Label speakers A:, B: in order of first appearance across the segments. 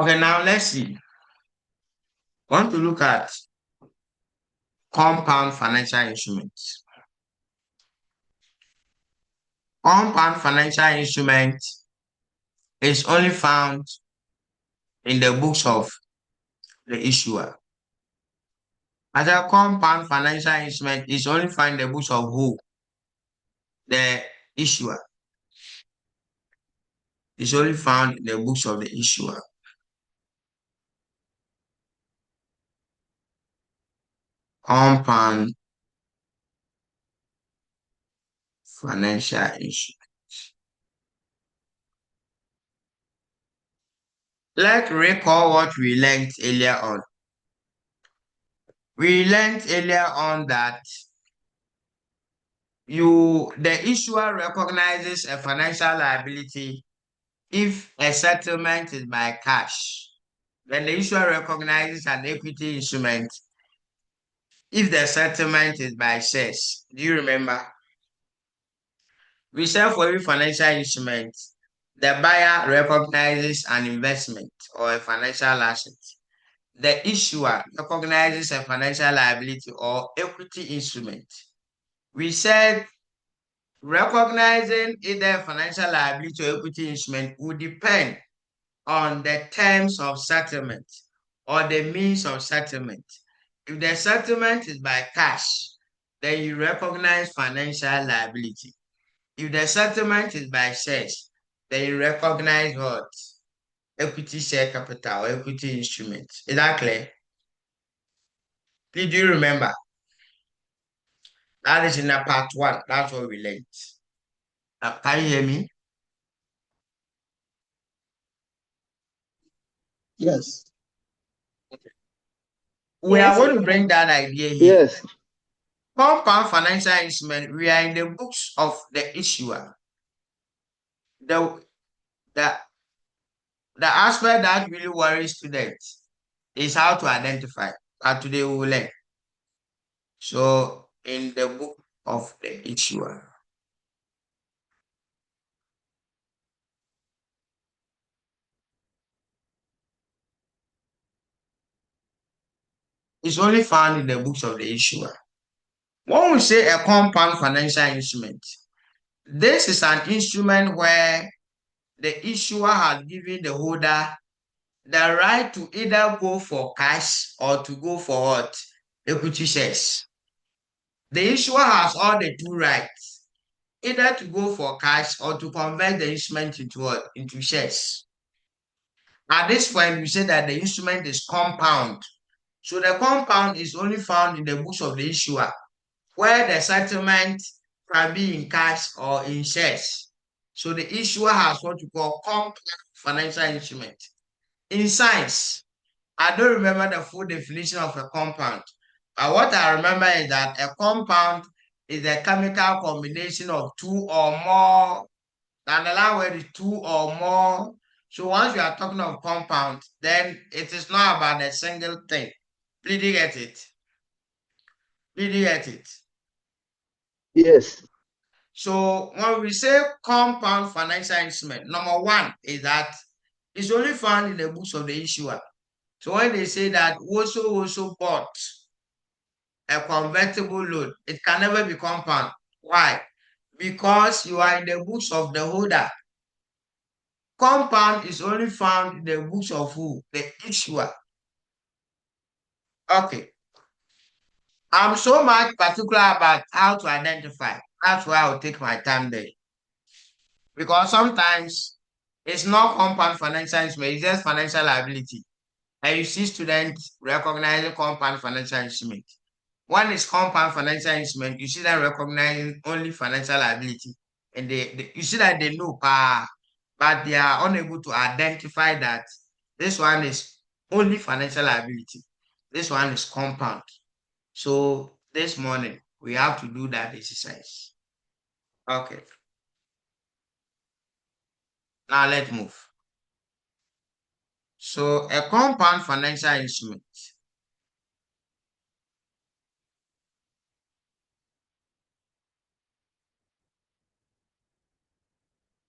A: Okay, now let's see. Want to look at compound financial instruments. Compound financial instrument is only found in the books of the issuer. As a compound financial instrument is only found in the books of who? The issuer. It's only found in the books of the issuer. Compound financial instrument. Let's recall what we learned earlier on. We learned earlier on that the issuer recognizes a financial liability if a settlement is by cash. Then the issuer recognizes an equity instrument if the settlement is by shares. Do you remember? We said for every financial instrument, the buyer recognizes an investment or a financial asset. The issuer recognizes a financial liability or equity instrument. We said recognizing either financial liability or equity instrument would depend on the terms of settlement or the means of settlement. If the settlement is by cash, then you recognize financial liability. If the settlement is by shares, then you recognize what? Equity share capital or equity instrument. Is that clear? Did you remember? That is in the part one. That's what we learned. Can you hear me?
B: Yes.
A: We are going to bring that idea here.
B: Yes.
A: Compound financial instrument, we are in the books of the issuer. The, the, the aspect that really worries students is how to identify. And today we will learn. So, in the book of the issuer. It's only found in the books of the issuer. When we say a compound financial instrument, this is an instrument where the issuer has given the holder the right to either go for cash or to go for what? Equity shares. The issuer has all the two rights, either to go for cash or to convert the instrument into what? Into shares. At this point, we say that the instrument is compound. So the compound is only found in the books of the issuer, where the settlement can be in cash or in shares. So the issuer has what we call compound financial instrument. In science, I don't remember the full definition of a compound, but what I remember is that a compound is a chemical combination of two or more, and the language is two or more. So once you are talking of compound, then it is not about a single thing. Did you get it? Did you get it?
B: Yes.
A: So when we say compound financial instrument, number one is that it's only found in the books of the issuer. So when they say that also bought a convertible loan, it can never be compound. Why? Because you are in the books of the holder. Compound is only found in the books of who? The issuer. Okay. I'm so much particular about how to identify. That's why I'll take my time there. Because sometimes it's not compound financial instrument, it's just financial liability. And you see students recognizing compound financial instrument. One is compound financial instrument, you see them recognizing only financial liability. And you see that they know, but they are unable to identify that this one is only financial liability. This one is compound. So this morning, we have to do that exercise. Okay, now let's move. So a compound financial instrument.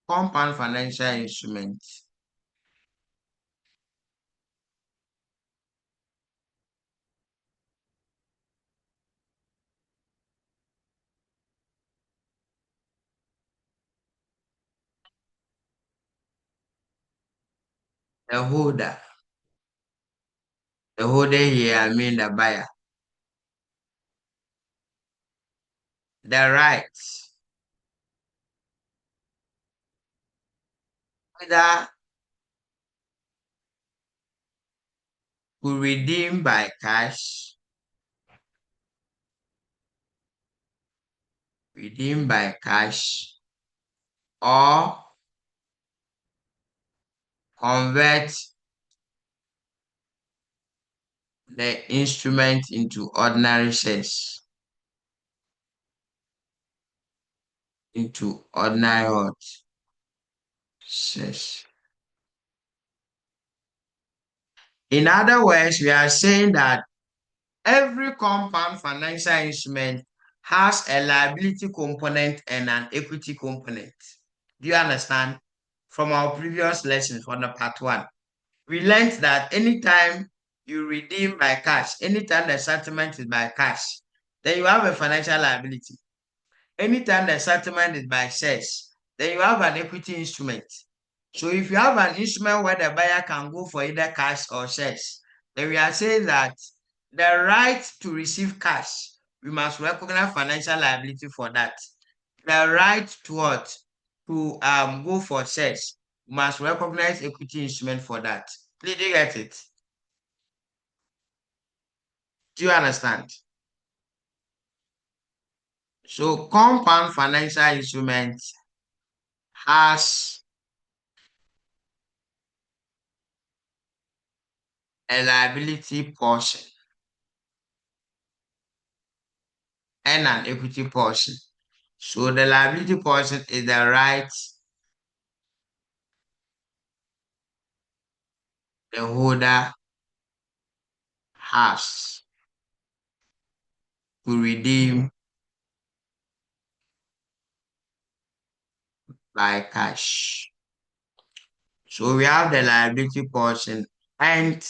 A: Compound financial instrument The holder. The holder here, I mean the buyer. The right. Either to redeem by cash, or convert the instrument into ordinary shares. Shares. In other words, we are saying that every compound financial instrument has a liability component and an equity component. Do you understand? From our previous lessons from the part 1, we learned that anytime you redeem by cash, anytime the settlement is by cash, then you have a financial liability. Anytime the settlement is by shares, then you have an equity instrument. So if you have an instrument where the buyer can go for either cash or shares, then we are saying that the right to receive cash, we must recognize financial liability for that. The right to what? To go for shares, we must recognize equity instrument for that. Did you get it? Do you understand? So compound financial instrument has a liability portion and an equity portion. So the liability portion is the right the holder has to redeem by cash. So we have the liability portion and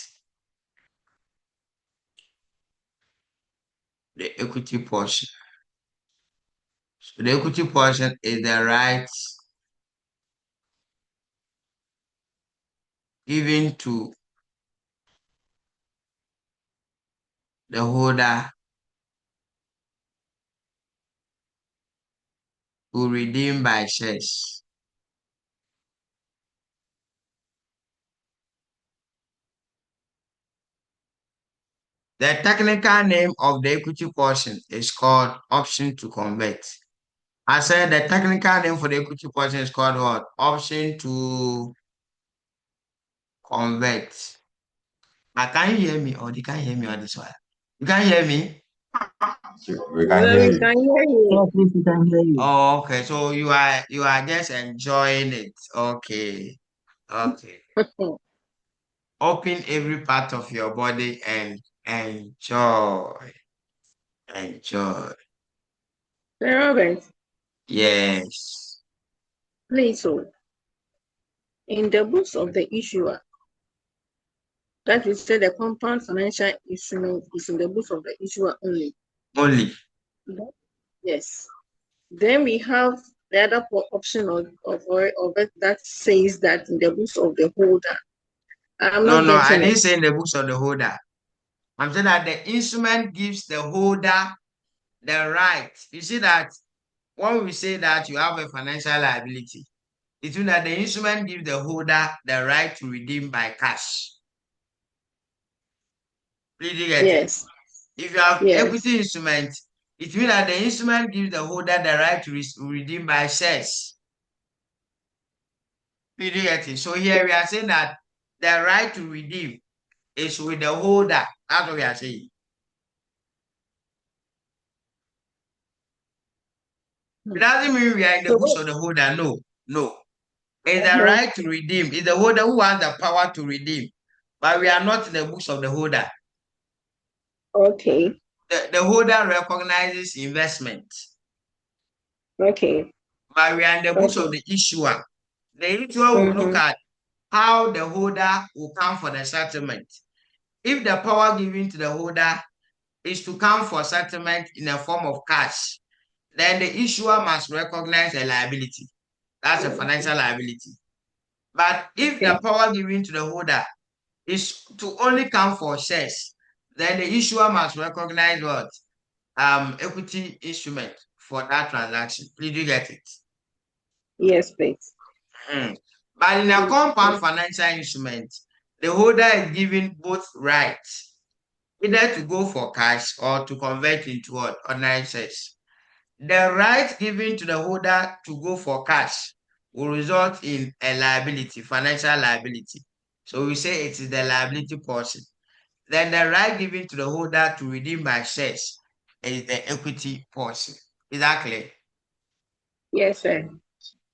A: the equity portion. So the equity portion is the right given to the holder to redeem by shares. The technical name of the equity portion is called option to convert. I said the technical name for the equity portion is called what? Option to convert. Can you hear me or you can't hear me on this one? You can hear me?
C: We can hear you.
B: Can hear you. Yes, please, we can hear you.
A: Oh, okay. So you are just enjoying it. Okay. Okay. Open every part of your body and enjoy. Enjoy.
B: Sir Robert,
A: Yes.
B: please, so in the books of the issuer, that we say the compound financial instrument is in the books of the issuer only.
A: Only.
B: Yes. Then we have the other option of it that says that in the books of the holder. I'm not
A: No, I
B: getting
A: didn't
B: it.
A: say in the books of the holder. I'm saying that the instrument gives the holder the right. You see that when we say that you have a financial liability, it means that the instrument gives the holder the right to redeem by cash. Did you get it?
B: Yes.
A: If you have
B: Yes.
A: equity instrument, it means that the instrument gives the holder the right to redeem by shares. Did you get it? So here we are saying that the right to redeem is with the holder. That's what we are saying. It doesn't mean we are in the books of the holder. No, no. It's the right to redeem. It's the holder who has the power to redeem. But we are not in the books of the holder.
B: Okay.
A: The holder recognizes investment.
B: Okay.
A: But we are in the books of the issuer. The issuer will look at how the holder will come for the settlement. If the power given to the holder is to come for settlement in a form of cash, then the issuer must recognize a liability. That's a financial liability. But if the power given to the holder is to only come for shares, then the issuer must recognize what? Equity instrument for that transaction. Did you get it?
B: Yes, please.
A: But in a compound financial instrument, the holder is given both rights, either to go for cash or to convert into what? Ordinary shares. The right given to the holder to go for cash will result in a liability, financial liability. So we say it is the liability portion. Then the right given to the holder to redeem by shares is the equity portion. Is that clear?
B: Yes, sir.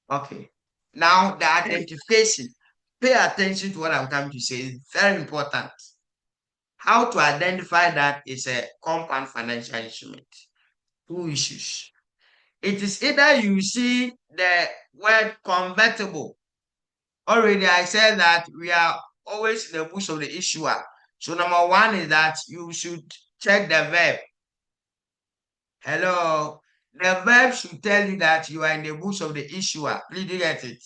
A: Okay. Now the identification. Pay attention to what I'm coming to say. It's very important. How to identify that is a compound financial instrument. Two issues. It is either you see the word convertible. Already I said that we are always in the books of the issuer. So number one is that you should check the verb. Hello. The verb should tell you that you are in the books of the issuer. Please do you get it?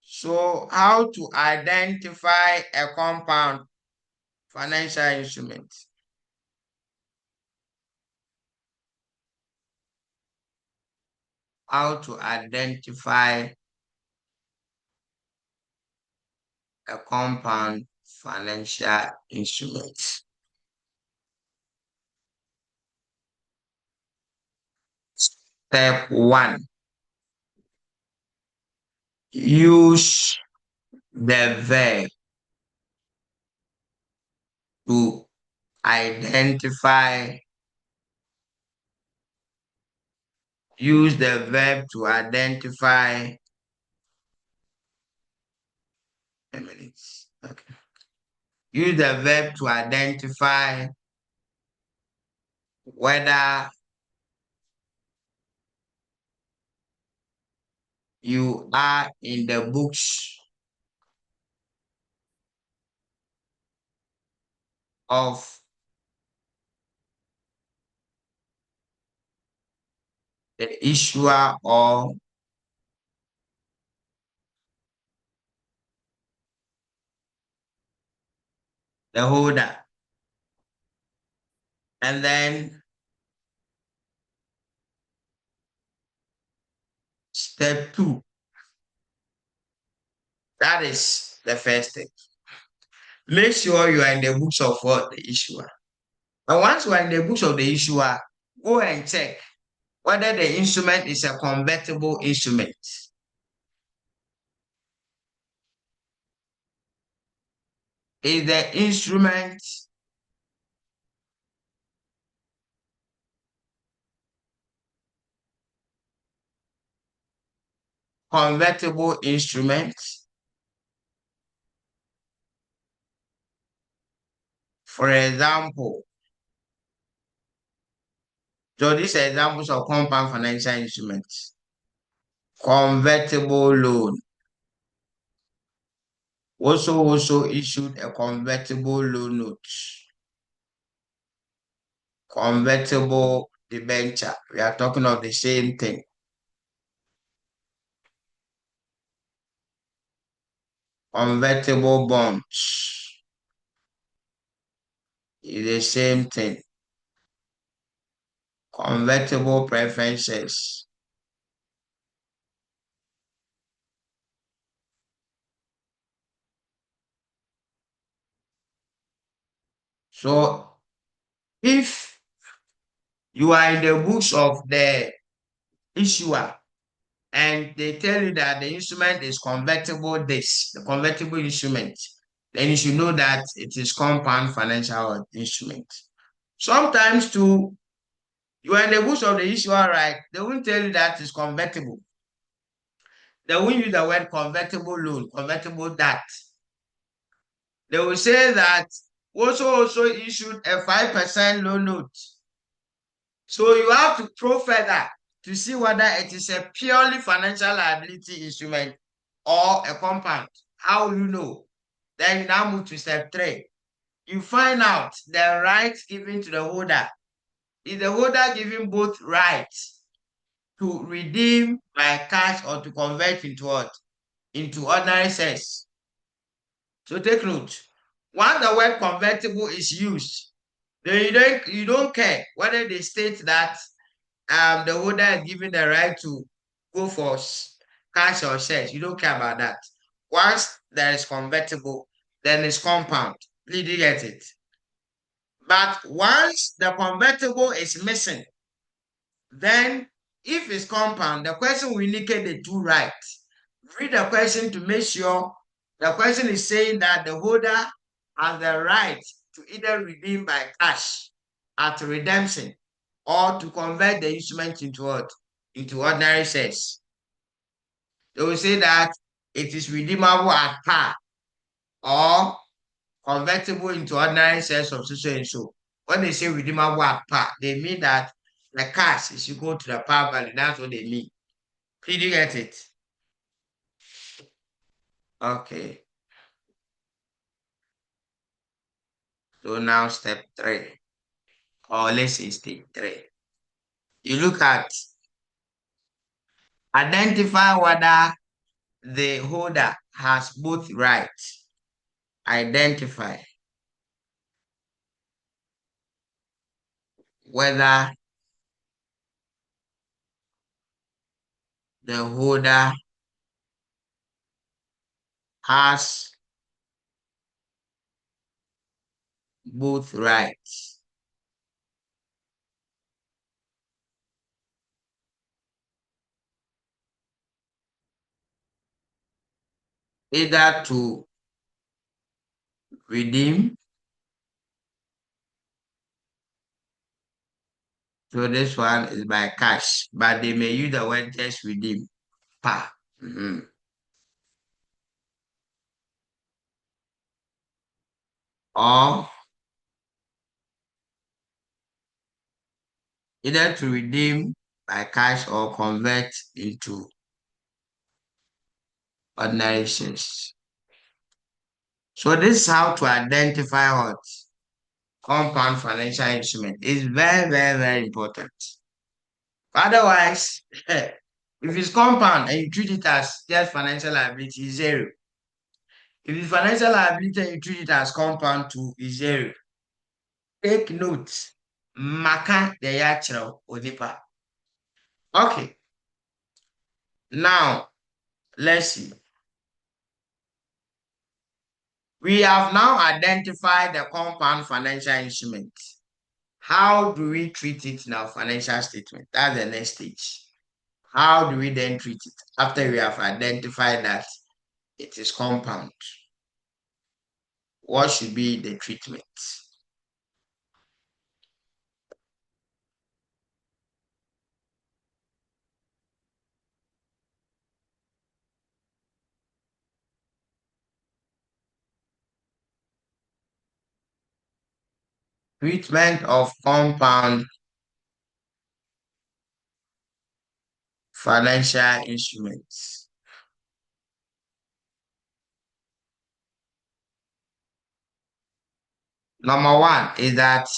A: So how to identify a compound financial instrument? How to identify a compound financial instrument. Step 1. Use the verb to identify. Use the verb to identify. A minute. Okay. Use the verb to identify whether you are in the books of the issuer or the holder. And then step 2. That is the first step. Make sure you are in the books of what? The issuer. But once you are in the books of the issuer, go and check whether the instrument is a convertible instrument. Is the instrument convertible instrument? For example, so these are examples of compound financial instruments. Convertible loan. Also issued a convertible loan note. Convertible debenture. We are talking of the same thing. Convertible bonds is the same thing. Convertible preferences. So if you are in the books of the issuer and they tell you that the instrument is convertible, the convertible instrument, then you should know that it is compound financial instrument. Sometimes too, you are in the books of the issuer, right? They won't tell you that it's convertible. They won't use the word convertible loan, convertible debt. They will say that also issued a 5% loan note. So you have to probe further to see whether it is a purely financial liability instrument or a compound. How will you know? Then you now move to step 3. You find out the rights given to the holder. Is the holder given both rights? to redeem by cash or to convert into what? Into ordinary shares. So take note. Once the word convertible is used, then you don't care whether they state that the holder is given the right to go for cash or shares. You don't care about that. Once there is convertible, then it's compound. Did you get it? But once the convertible is missing, then if it's compound, the question will indicate the two rights. Read the question to make sure the question is saying that the holder has the right to either redeem by cash at redemption or to convert the instrument into what? Into ordinary shares. They will say that it is redeemable at par or convertible into ordinary shares of so and so. When they say redeemable at par, they mean that the cash is equal to the par value. That's what they mean. Did you get it? Okay. So now step 3, or let's say stage 3. You look at identify whether the holder has both rights. Identify whether the holder has both rights. Either to redeem. So this one is by cash, but they may use the word just redeem. Pa. Or either to redeem by cash or convert into ordinary shares. So this is how to identify what compound financial instrument. It's very, very, very important. Otherwise, if it's compound and you treat it as just financial liability, it's zero. If it's financial liability and you treat it as compound too, it's zero. Take note. Maka the yachro odipa. Okay. Now, let's see. We have now identified the compound financial instrument. How do we treat it in our financial statement? That's the next stage. How do we then treat it after we have identified that it is compound? What should be the treatment? Treatment of compound financial instruments. Number 1 is that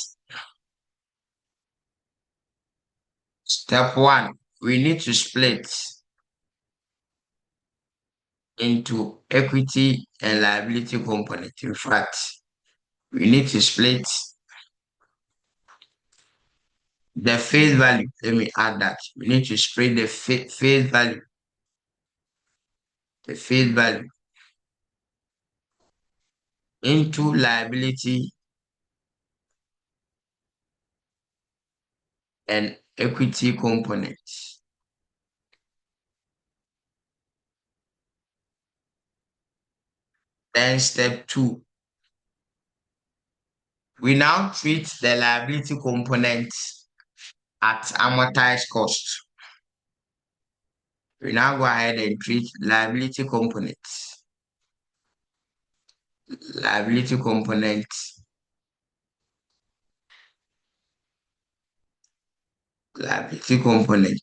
A: step 1, we need to split into equity and liability component. In fact, we need to split the face value. Let me add that. We need to split the face value. The face value into liability and equity components. Then step 2, we now treat the liability components at amortized cost. We now go ahead and treat liability components. Liability components. Liability component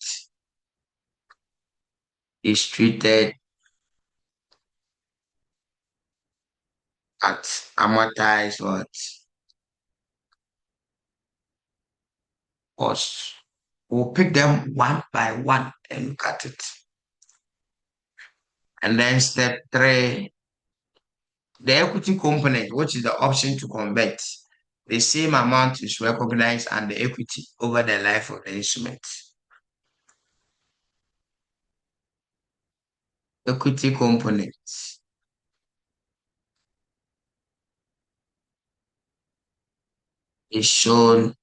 A: is treated at amortized what? Cost. We'll pick them one by one and look at it. And then step 3, the equity component, which is the option to convert. The same amount is recognized and the equity over the life of the instrument. Equity components is shown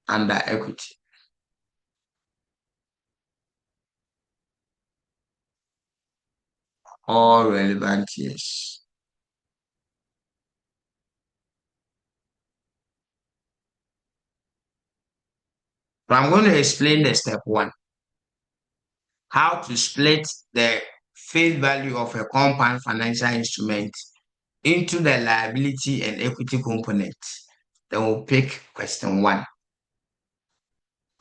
A: under equity. All relevant years. So I'm going to explain the step 1. How to split the face value of a compound financial instrument into the liability and equity components. Then we'll pick question 1.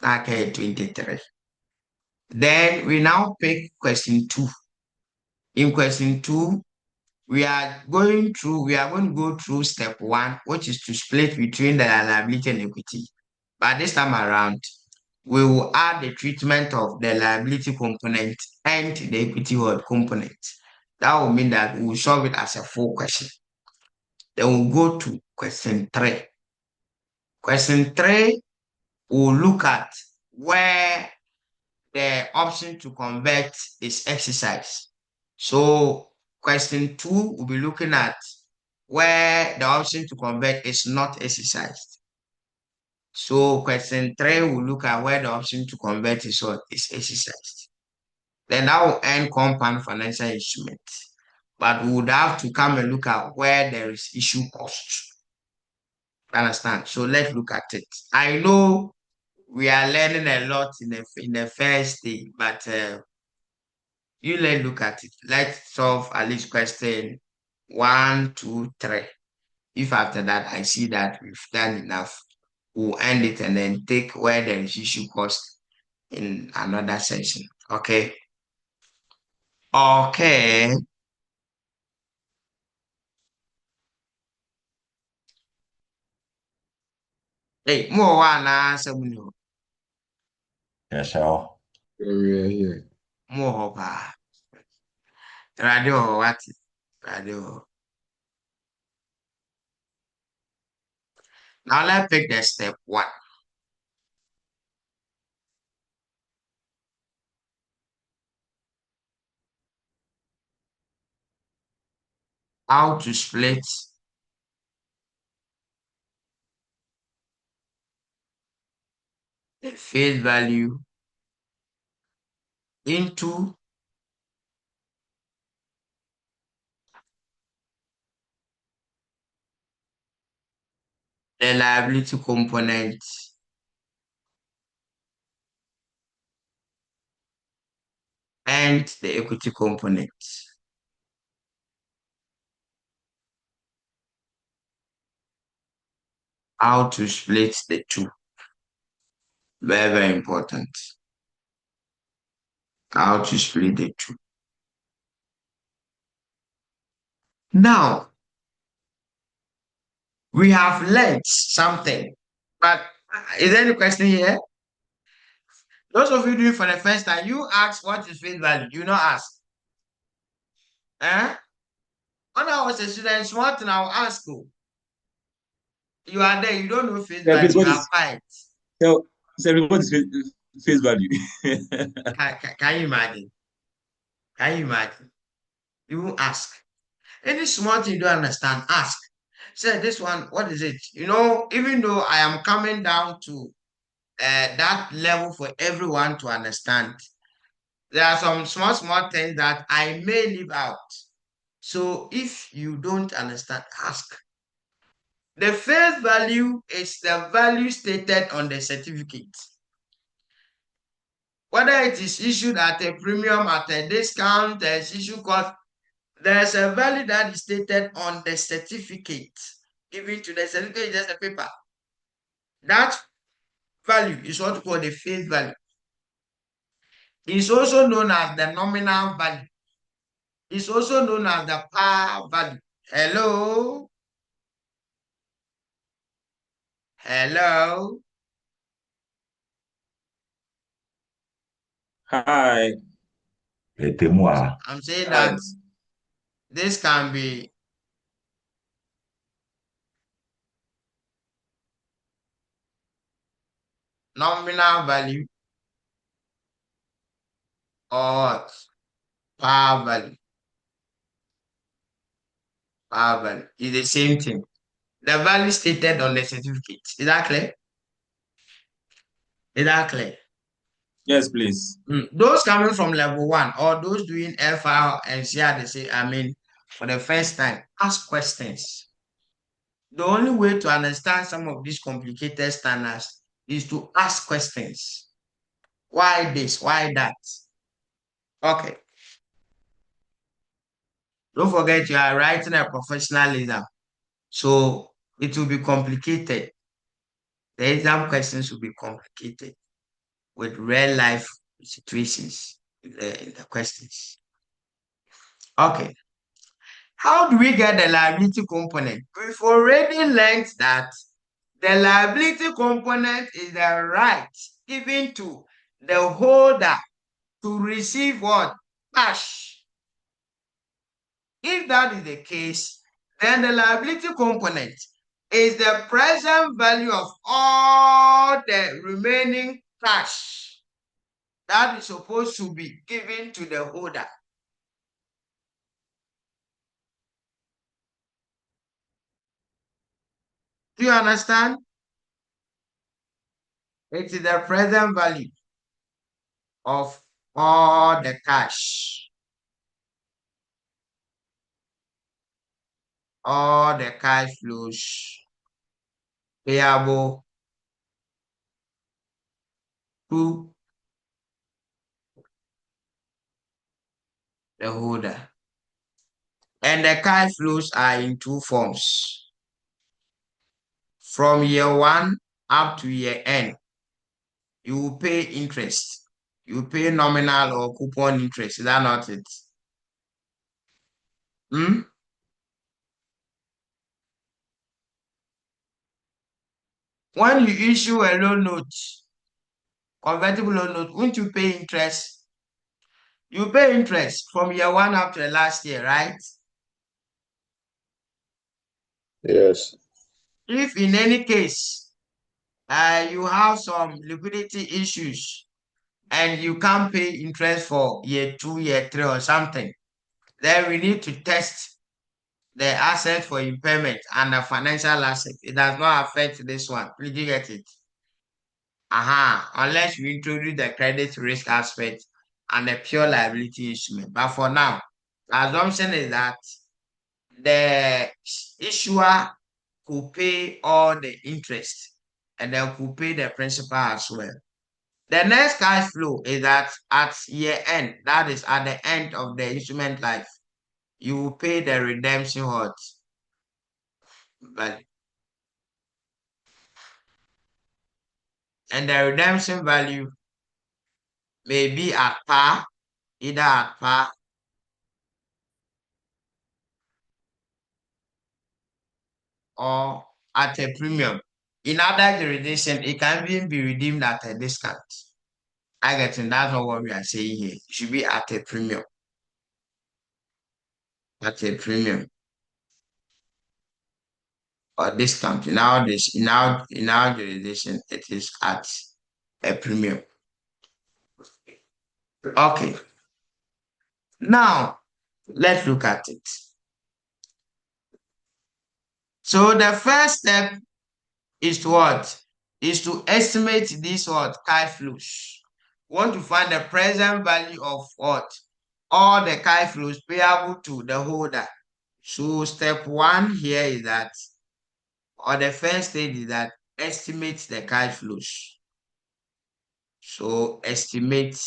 A: Okay, 23. Then we now pick question 2. In question 2, we are going to go through step 1, which is to split between the liability and equity. But this time around, we will add the treatment of the liability component and the equity component. That will mean that we will solve it as a full question. Then we'll go to question 3. Question 3, we'll look at where the option to convert is exercised. So question 2, we'll be looking at where the option to convert is not exercised. So question 3, we'll look at where the option to convert is exercised. Then that will end compound financial instrument. But we would have to come and look at where there is issue cost. Understand? So let's look at it. I know we are learning a lot in the first day, but let's look at it. Let's solve at least question 1, 2, 3. If after that I see that we've done enough, we'll end it and then take where there is issue cost in another session. Okay. Okay. Hey, more one answer.
C: Yes, sir.
D: Here.
A: More radio what? Radio. Now let's pick the step 1. How to split the face value into the liability component and the equity component. How to split the two. Very, very important. How to split the two. Now, we have learned something, but is there any question here? Those of you doing for the first time, you ask what is face value. You not ask. Eh? When I was a student, smart thing I'll ask you. You are there, you don't know face value, you are quiet.
D: So what is face value?
A: Can you imagine? Can you imagine? You won't ask. Any small thing you don't understand, ask. Say this one, what is it? Even though I am coming down to that level for everyone to understand, there are some small things that I may leave out. So if you don't understand, ask. The face value is the value stated on the certificate. Whether it is issued at a premium, at a discount, there's issue cost, there's a value that is stated on the certificate. Given to the certificate is just a paper. That value is what we call the face value. It's also known as the nominal value. It's also known as the par value. Hello? Hello?
D: Hi.
A: I'm saying that this can be nominal value or par value. Par value is the same thing. The value stated on the certificate. Is that clear? Is that clear?
D: Yes, please.
A: Those coming from level 1 or those doing FR and CRDC, for the first time, ask questions. The only way to understand some of these complicated standards is to ask questions. Why this? Why that? Okay. Don't forget you are writing a professional exam. So it will be complicated. The exam questions will be complicated with real life situations in the questions. Okay. How do we get the liability component? We've already learned that the liability component is the right given to the holder to receive what? Cash. If that is the case, then the liability component is the present value of all the remaining cash that is supposed to be given to the holder. Do you understand? It is the present value of all the cash. All the cash flows payable to the holder. And the cash flows are in two forms. From year 1 up to year end, you will pay interest. You pay nominal or coupon interest. Is that not it? When you issue a loan note, convertible loan note, won't you pay interest? You pay interest from year 1 up to the last year, right?
C: Yes.
A: If in any case, you have some liquidity issues and you can't pay interest for year 2, year 3 or something, then we need to test the asset for impairment and the financial asset. It does not affect this one. Did you get it? Unless we introduce the credit risk aspect and the pure liability instrument. But for now, the assumption is that the issuer could pay all the interest and they could pay the principal as well. The next cash flow is that at year end, that is at the end of the instrument life, you will pay the redemption value. And the redemption value may be at par, either at par or at a premium. In other jurisdictions, it can even be redeemed at a discount. I get it. That's not what we are saying here. It should be at a premium. At a premium or discount. In our jurisdiction, it is at a premium. Okay. Now, let's look at it. So the first step is to what? Is to estimate these cash flows. We want to find the present value of what? All the cash flows payable to the holder. So step 1 here is that, or the first stage is that estimate the cash flows. So estimate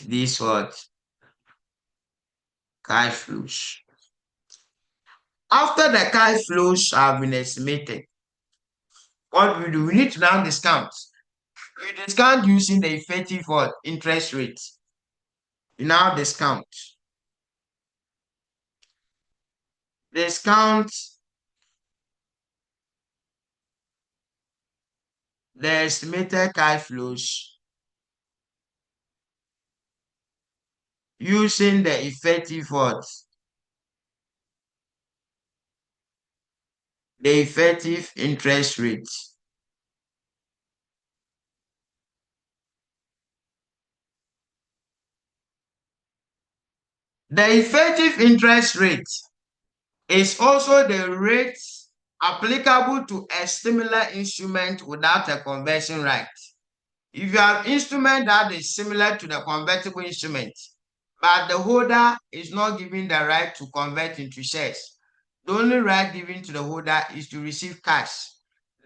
A: these cash flows. After the cash flows have been estimated, what we do? We need to now discount. We discount using the effective interest rate. We now discount. Discount the estimated cash flows using the effective what? The effective interest rate. The effective interest rate is also the rate applicable to a similar instrument without a conversion right. If you have instrument that is similar to the convertible instrument, but the holder is not given the right to convert into shares, the only right given to the holder is to receive cash.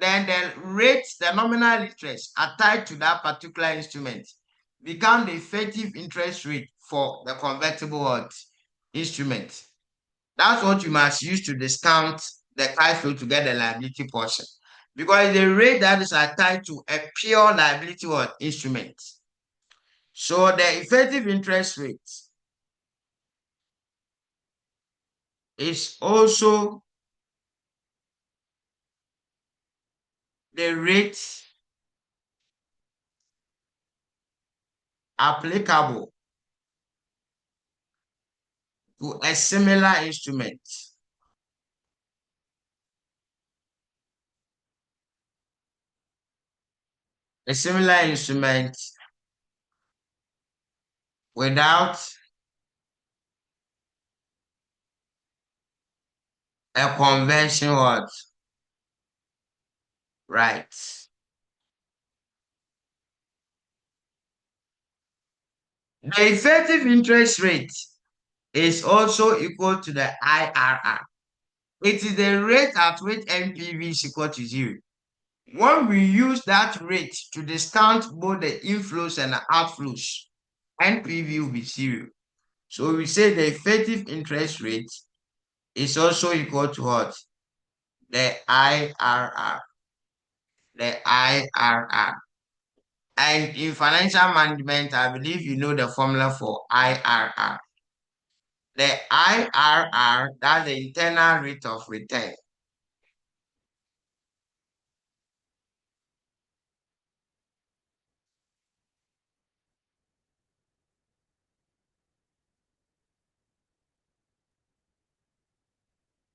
A: Then the rate, the nominal interest attached to that particular instrument become the effective interest rate for the convertible instrument. That's what you must use to discount the cash flow to get the liability portion. Because the rate that is attached to a pure liability instrument. So the effective interest rate is also the rate applicable to a similar instrument. A similar instrument without a conversion right. The effective interest rate is also equal to the IRR. It is the rate at which NPV is equal to 0. When we use that rate to discount both the inflows and the outflows, NPV will be 0. So we say the effective interest rate is also equal to what? The IRR. The IRR. And in financial management, I believe you know the formula for IRR. The IRR, that's the internal rate of return.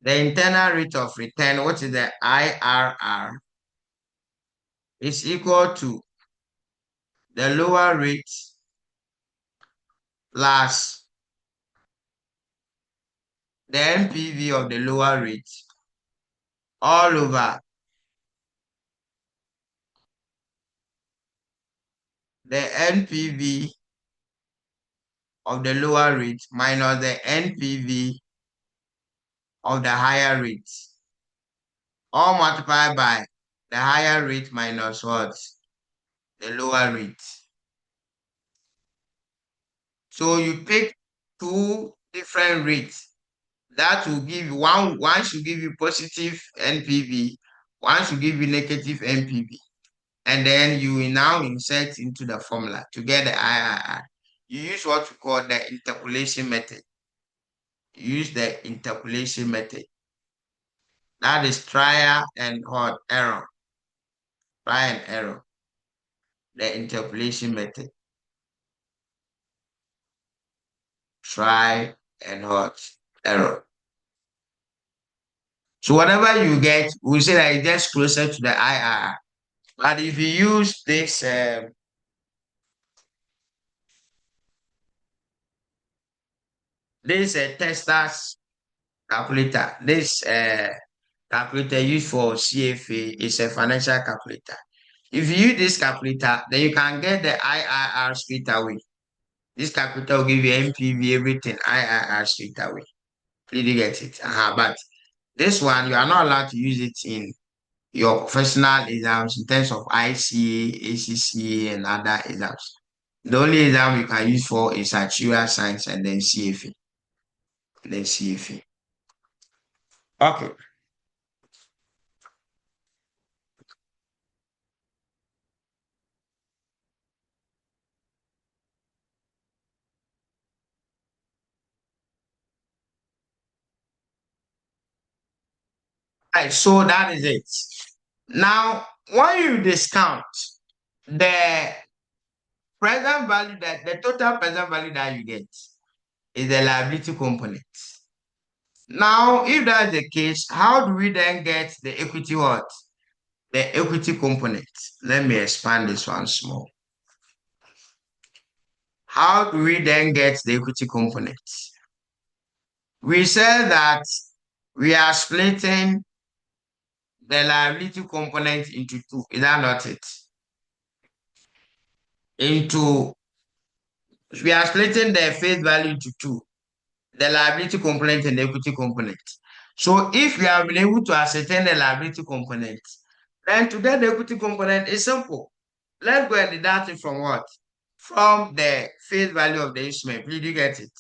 A: The internal rate of return, what is the IRR, is equal to the lower rate plus the NPV of the lower rate all over the NPV of the lower rate minus the NPV of the higher rate, all multiplied by the higher rate minus what? The lower rate. So you pick two different rates. That will give you one should give you positive NPV, one should give you negative NPV. And then you will now insert into the formula to get the IRR. You use what we call the interpolation method. You use the interpolation method. That is trial and error. Trial and error. The interpolation method. Try and error. So whatever you get, we say that it's just closer to the IRR. But if you use this Teslas calculator, this calculator used for CFA is a financial calculator. If you use this calculator, then you can get the IRR straight away. This calculator will give you NPV, everything, IRR straight away. Did you get it? But this one, you are not allowed to use it in your professional exams in terms of ICA, ACCA, and other exams. The only exam you can use for is actuarial science and then CFA. Okay. Right, so that is it. Now, when you discount the present value, that the total present value that you get is the liability component. Now, if that's the case, how do we then get the equity what? The equity component. Let me expand this one small. How do we then get the equity component? We said that we are splitting the liability component into two. Is that not it? We are splitting the face value into two, the liability component and the equity component. So if we have been able to ascertain the liability component, then to get the equity component is simple. Let's go and deduct it from what? From the face value of the instrument. Did you get it?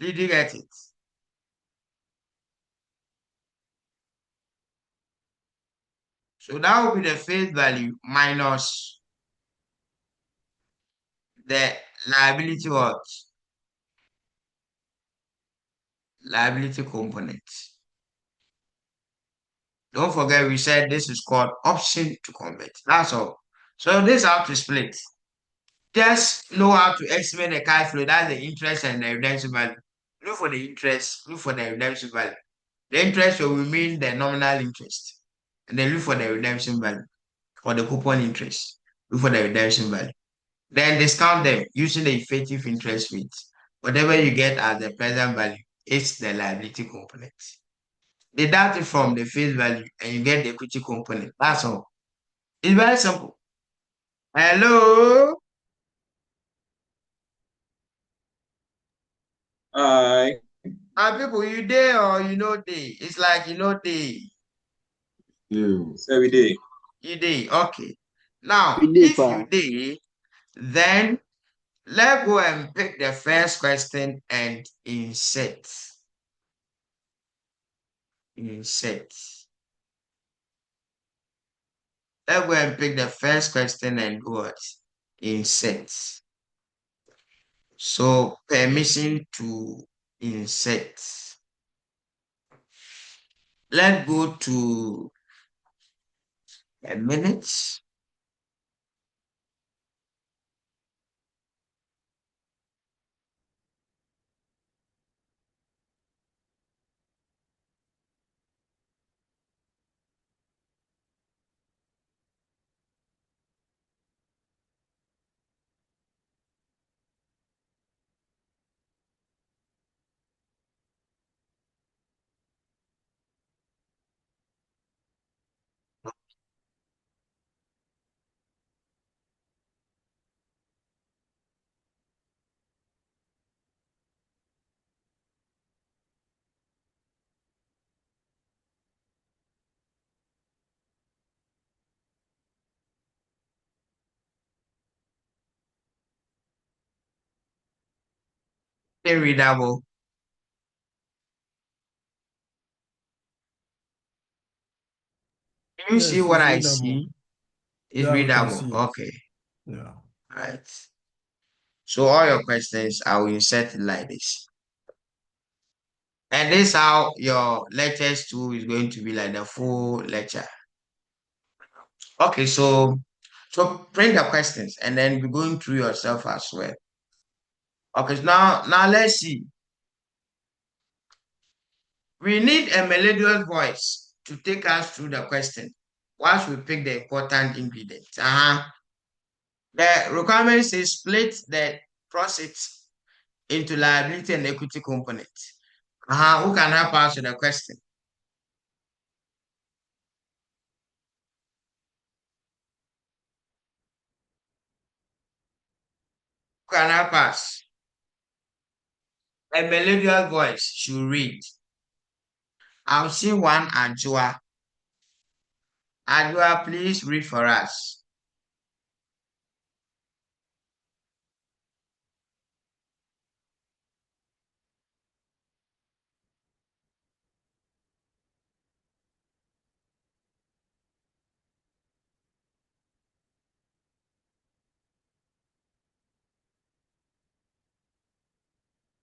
A: Did you get it? So that will be the face value minus the liability what? Liability component. Don't forget we said this is called option to convert. That's all. So this is how to split. Just know how to estimate the cash flow. That's the interest and the redemption value. Look for the interest, look for the redemption value. The interest will mean the nominal interest. And then look for the redemption value for the coupon interest. Look for the redemption value. Then discount them using the effective interest rate. Whatever you get as the present value, it's the liability component. Deduct it from the face value and you get the equity component. That's all. It's very simple. Hello?
D: Hi.
A: People, you there or you know they? It's like you know they.
D: So we did.
A: You there. Okay. Now,
C: We did,
A: if you
C: pa.
A: there, then let's go and pick the first question and insert. Insert. Let's go and pick the first question and what? Insert. So permission to insert. Let's go to a minute. Readable. Can you see
E: Yes,
A: what
E: it's
A: I
E: readable.
A: see? It's
E: Yeah, we can
A: readable.
E: see it.
A: Okay.
E: Yeah.
A: Right. So all your questions, I will insert it like this. And this is how your lectures too is going to be like the full lecture. Okay, so print the questions and then be going through yourself as well. Okay, so now let's see. We need a melodious voice to take us through the question once we pick the important ingredients. The requirement says split the profits into liability and equity component. Who can help us with the question? Who can help us? A melodious voice should read. I'll see one Ajua. Ajua, please read for us.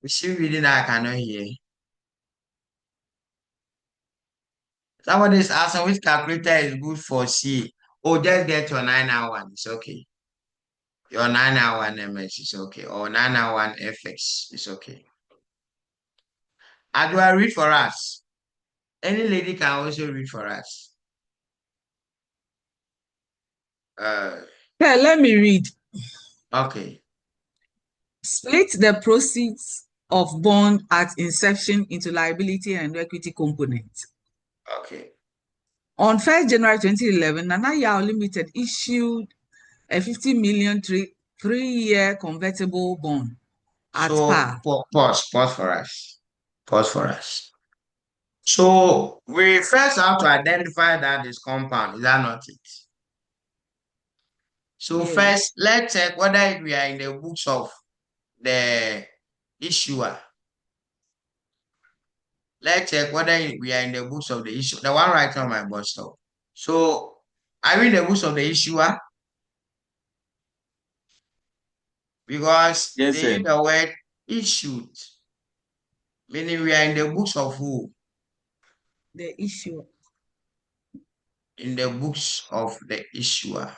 A: Is she reading that I cannot hear? Somebody is asking which calculator is good for C. Oh, just get your 991. It's okay. Your 991 MS is okay. Or 991 FX is okay. Do I read for us? Any lady can also read for us.
E: Yeah, let me read.
A: Okay.
E: Split the proceeds of bond at inception into liability and equity components.
A: Okay.
E: On 1st January 2011, Nana Yao Limited issued a 50 million three-year convertible bond at par.
A: Pause for us. Pause for us. So we first have to identify that is compound. Is that not it? So
E: Yes.
A: first, let's check whether we are in the books of the issuer. Let's check whether we are in the books of the issuer. The one right on my bus stop. So are we in the books of the issuer? Because
D: Yes,
A: they
D: sir.
A: use the word issued, meaning we are in the books of who?
E: The issuer.
A: In the books of the issuer.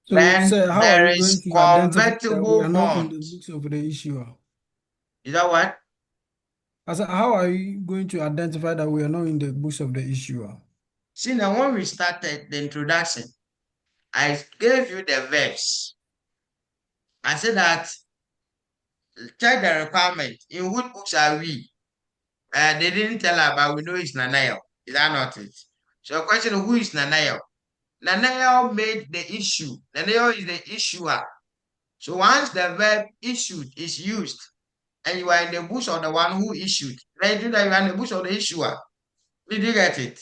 F: So,
A: Then
F: sir, how are
A: there
F: you going
A: is
F: to identify that we
A: convertible
F: are not in the
A: bonds.
F: books of the issuer?
A: Is that what?
F: I said, how are you going to identify that we are not in the books of the issuer?
A: See, now when we started the introduction, I gave you the verbs. I said that check the requirement. In what books are we? They didn't tell us, but we know it's Nanayo. Is that not it? So the question of who is Nanayo? Nanayo made the issue. Nanayo is the issuer. So once the verb issued is used, and you are in the books of the one who issued, then you are in the books of the issuer. Did you get it?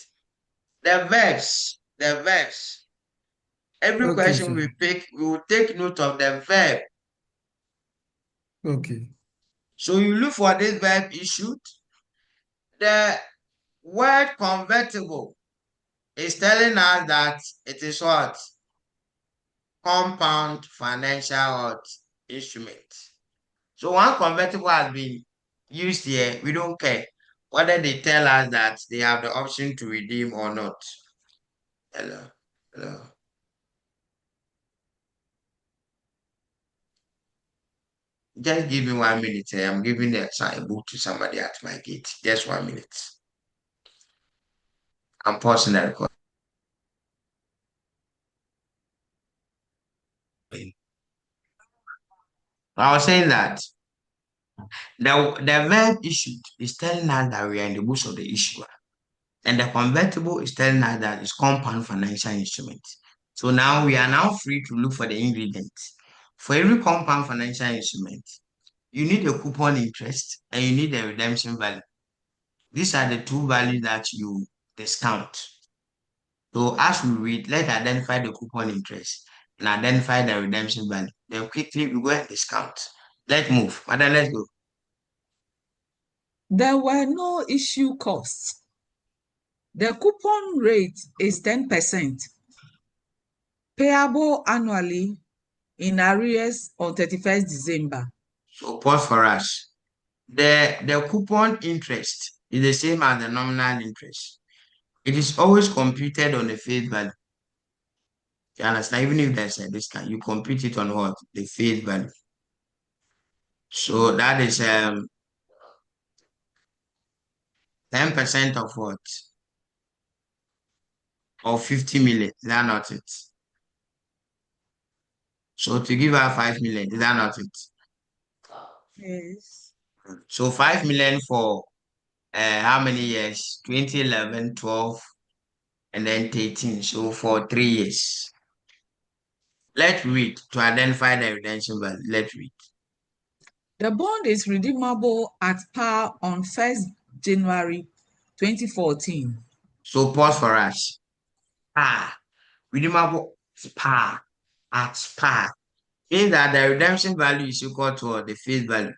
A: The verbs. Every
F: Okay,
A: question
F: sir.
A: we pick, we will take note of the verb.
F: Okay.
A: So you look for this verb issued. The word convertible is telling us that it is what? Compound financial instrument. So one convertible has been used here. We don't care whether they tell us that they have the option to redeem or not. Hello. Hello. Just give me 1 minute. I'm giving a book to somebody at my gate. Just 1 minute. I'm pausing the record. I was saying that the verb issued is telling us that we are in the books of the issuer, and the convertible is telling us that it's compound financial instrument. So now we are now free to look for the ingredients. For every compound financial instrument, you need a coupon interest and you need a redemption value. These are the two values that you discount. So as we read, let's identify the coupon interest and identify the redemption value. Then quickly we go and discount. Let's move. Madam, let's go.
E: There were no issue costs. The coupon rate is 10%, payable annually in arrears on 31st December.
A: So pause for us. The coupon interest is the same as the nominal interest. It is always computed on the face value. You understand? Even if there's a discount, you compute it on what? The face value. So that is 10% of what? Or 50 million. Is that not it? So to give her 5 million, is that not it?
E: Yes.
A: So 5 million for how many years? 2011, 12, and then 13. So for 3 years. Let's read to identify the redemption value. Let's read.
E: The bond is redeemable at par on 1st January 2014.
A: So pause for us. Redeemable par at par. Means that the redemption value is equal to the face value.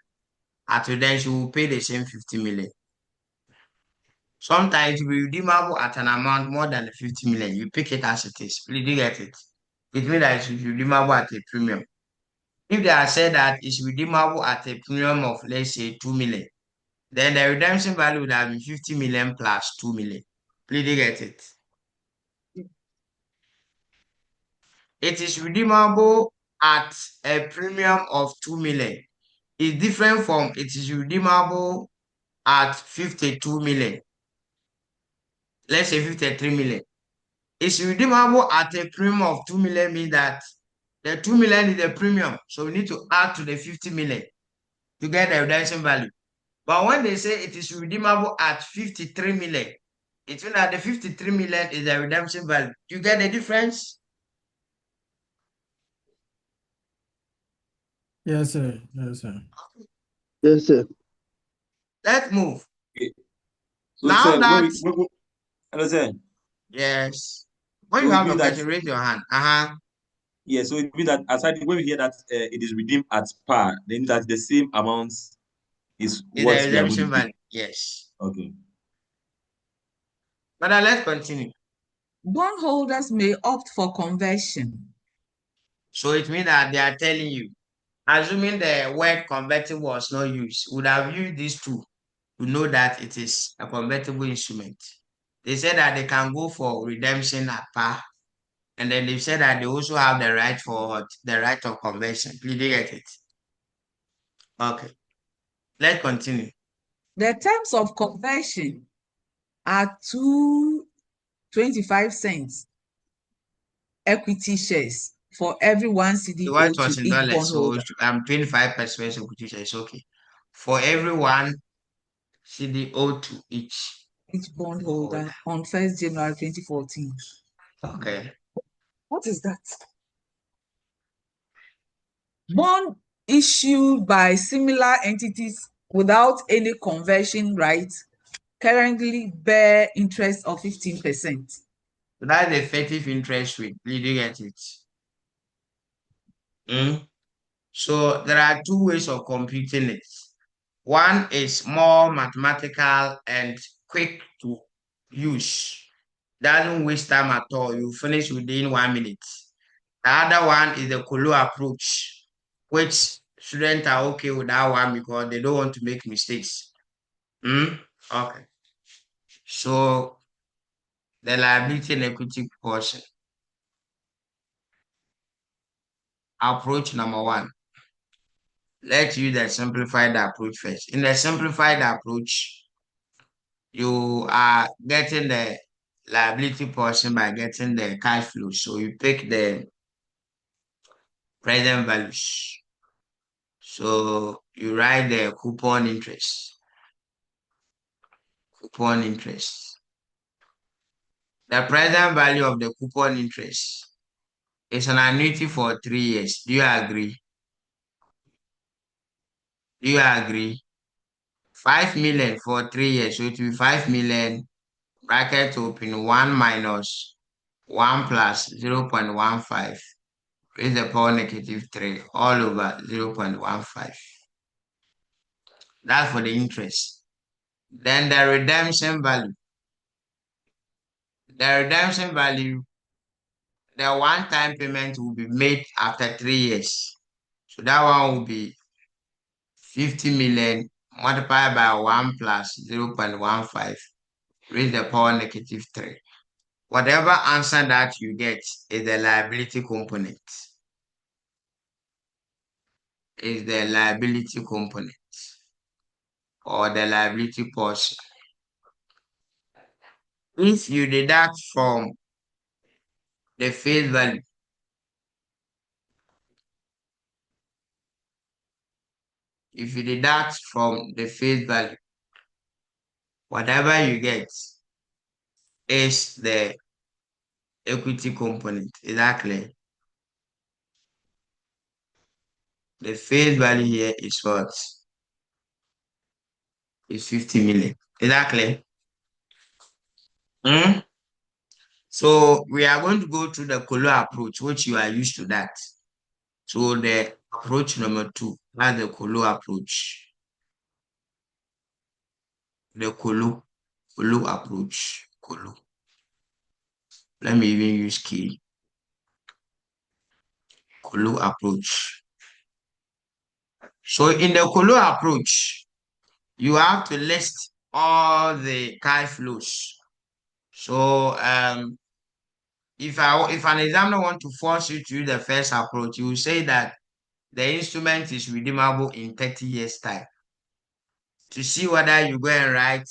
A: At redemption, we will pay the same 50 million. Sometimes we redeemable at an amount more than the 50 million. You pick it as it is. Did you get it? It means that it's redeemable at a premium. If they are said that it's redeemable at a premium of, let's say, 2 million, then the redemption value would have been 50 million plus 2 million. Please you get it? It is redeemable at a premium of 2 million. It's different from it is redeemable at 52 million. Let's say 53 million. It's redeemable at a premium of 2 million means that the 2 million is the premium. So we need to add to the 50 million to get the redemption value. But when they say it is redeemable at 53 million, it means that the 53 million is the redemption value. You get the difference?
F: Yes, sir. Yes, sir.
C: Yes, sir.
A: Let's move.
D: Okay. So,
A: Now
D: sir,
A: that,
D: understand?
A: yes. When you
D: So it
A: have a
D: means that
A: question, raise your hand.
D: yeah. So it means that aside when we hear that it is redeemed at par, then that the same amount is
A: Is the
D: what we are going to
A: redemption
D: pay.
A: value? Yes.
D: Okay.
A: But let's continue.
E: Bondholders may opt for conversion.
A: So it means that they are telling you, assuming the word convertible was not used, would have used these two to know that it is a convertible instrument. They said that they can go for redemption at par, and then they said that they also have the right for the right of conversion. Please do you get it? Okay, let's continue.
E: The terms of conversion are 2.25 equity shares for every 1
A: The white
E: CDO to
A: was in
E: each
A: dollars, so
E: bondholder.
A: 25% equity share is okay. For everyone, CDO to each
E: Bondholder
A: holder.
E: on 1st January 2014.
A: Okay.
E: What is that? Bond issued by similar entities without any conversion rights currently bear interest of 15%.
A: So that's the effective interest rate. Did you get it? So there are two ways of computing it. One is more mathematical and quick to use. Doesn't waste time at all. You finish within 1 minute. The other one is the Kolo approach, which students are okay with that one because they don't want to make mistakes. Okay. So the liability and equity portion. Approach number one. Let's use the simplified approach first. In the simplified approach, you are getting the liability portion by getting the cash flow. So you pick the present values. So you write the coupon interest. Coupon interest. The present value of the coupon interest is an annuity for 3 years. Do you agree? Do you agree? 5 million for 3 years. So it will be 5 million bracket open 1 minus 1 plus 0.15 raise the power -3 all over 0.15. That's for the interest. Then the redemption value. The redemption value, the one-time payment will be made after 3 years. So that one will be 50 million multiplied by 1 plus 0.15 raise the power -3. Whatever answer that you get is the liability component. Is the liability component or the liability portion. If you deduct from the face value, if you deduct from the face value, whatever you get is the equity component. Is that clear? The face value here is what? Is 50 million. Is that clear? So we are going to go through the Kolo approach, which you are used to that. So the approach number 2, that's the Kolo approach. The Kolo approach. Kolo. Let me even use key. Kolo approach. So in the Colo approach, you have to list all the cash flows. So if an examiner want to force you to use the first approach, you will say that the instrument is redeemable in 30 years' time. To see whether you go and write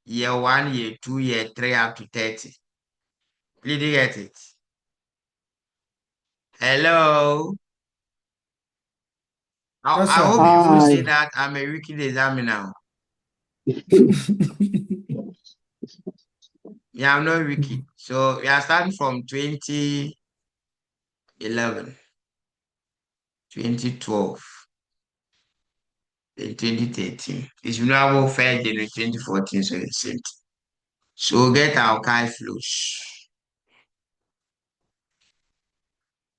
A: year 1, year 2, year 3 up to 30. Did you get it? Hello?
F: Yes,
A: I
F: sir.
A: hope you won't say
C: Hi.
A: that I'm a wicked examiner. Yeah, I'm not wicked. So we are starting from 2011, 2012, then 2013. It's renewable fair January 2014, so it's same. So we'll get our cash flows.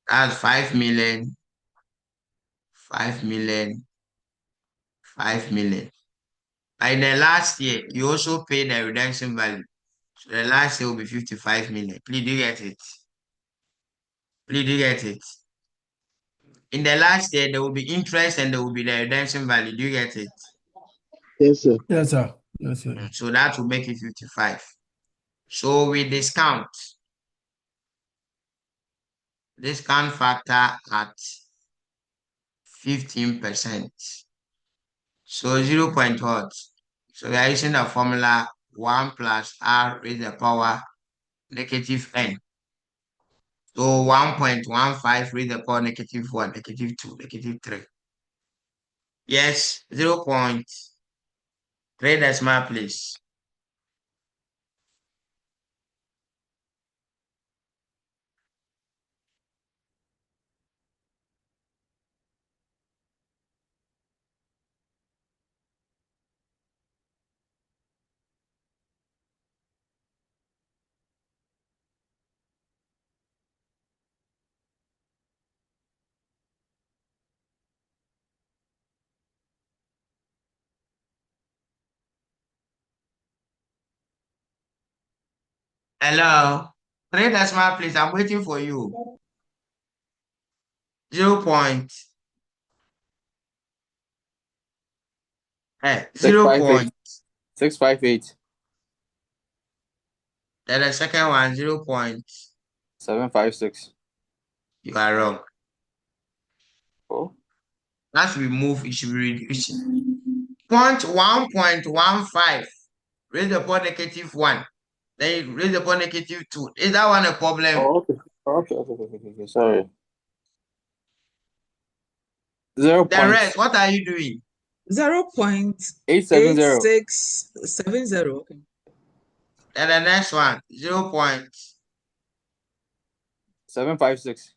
A: That's 5 million, 5 million, 5 million. By the last year, you also pay the redemption value. So the last year will be 55 million. Please do you get it? Please do you get it? In the last year, there will be interest and there will be the redemption value. Do you get it?
C: Yes, sir.
F: Yes, sir. Yes, sir.
A: So that will make it 55. So we discount factor at 15%. So 0 point what? So we are using the formula 1 plus r raised to the power negative n. So 1.15 raised to the power negative 1, negative 2, negative 3. Yes, 0.3 decimal place. Hello? 3 decimal place. I'm waiting for you. 0 point. 0 point.
G: 658.
A: Then the second one, 0 point.
G: 756.
A: You are wrong.
G: Oh.
A: As we move, it should be reducing. 1.15 raise the power negative 1. Then you raise the power negative 2. Is that one a problem?
G: Oh, okay. Okay. Sorry. 0.
A: The rest, what are you doing?
G: 870.
E: 0.8670. Okay.
A: Then the next one, 0 point.
G: 756.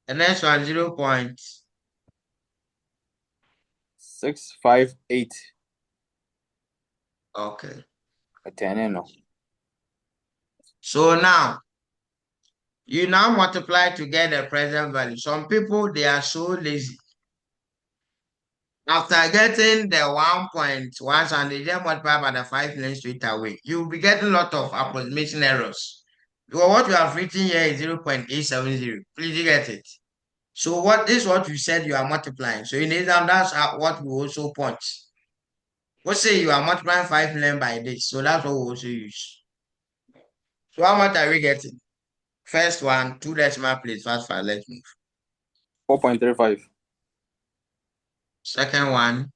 A: The next one, 0 point.
G: 658.
A: Okay.
G: No.
A: So now, you now multiply to get the present value. Some people, they are so lazy. After getting the 1.1 and they just multiply by the 5 million straight away, you'll be getting a lot of approximation errors. Because what you have written here is 0.870. Please you get it. So what is what you said you are multiplying. So in exam, that's what we also point. Let's say you are multiplying 5 million by this. So that's what we also use. So how much are we getting? First one, 2 decimal place. Fast, let's move.
G: 4.35.
A: Second one,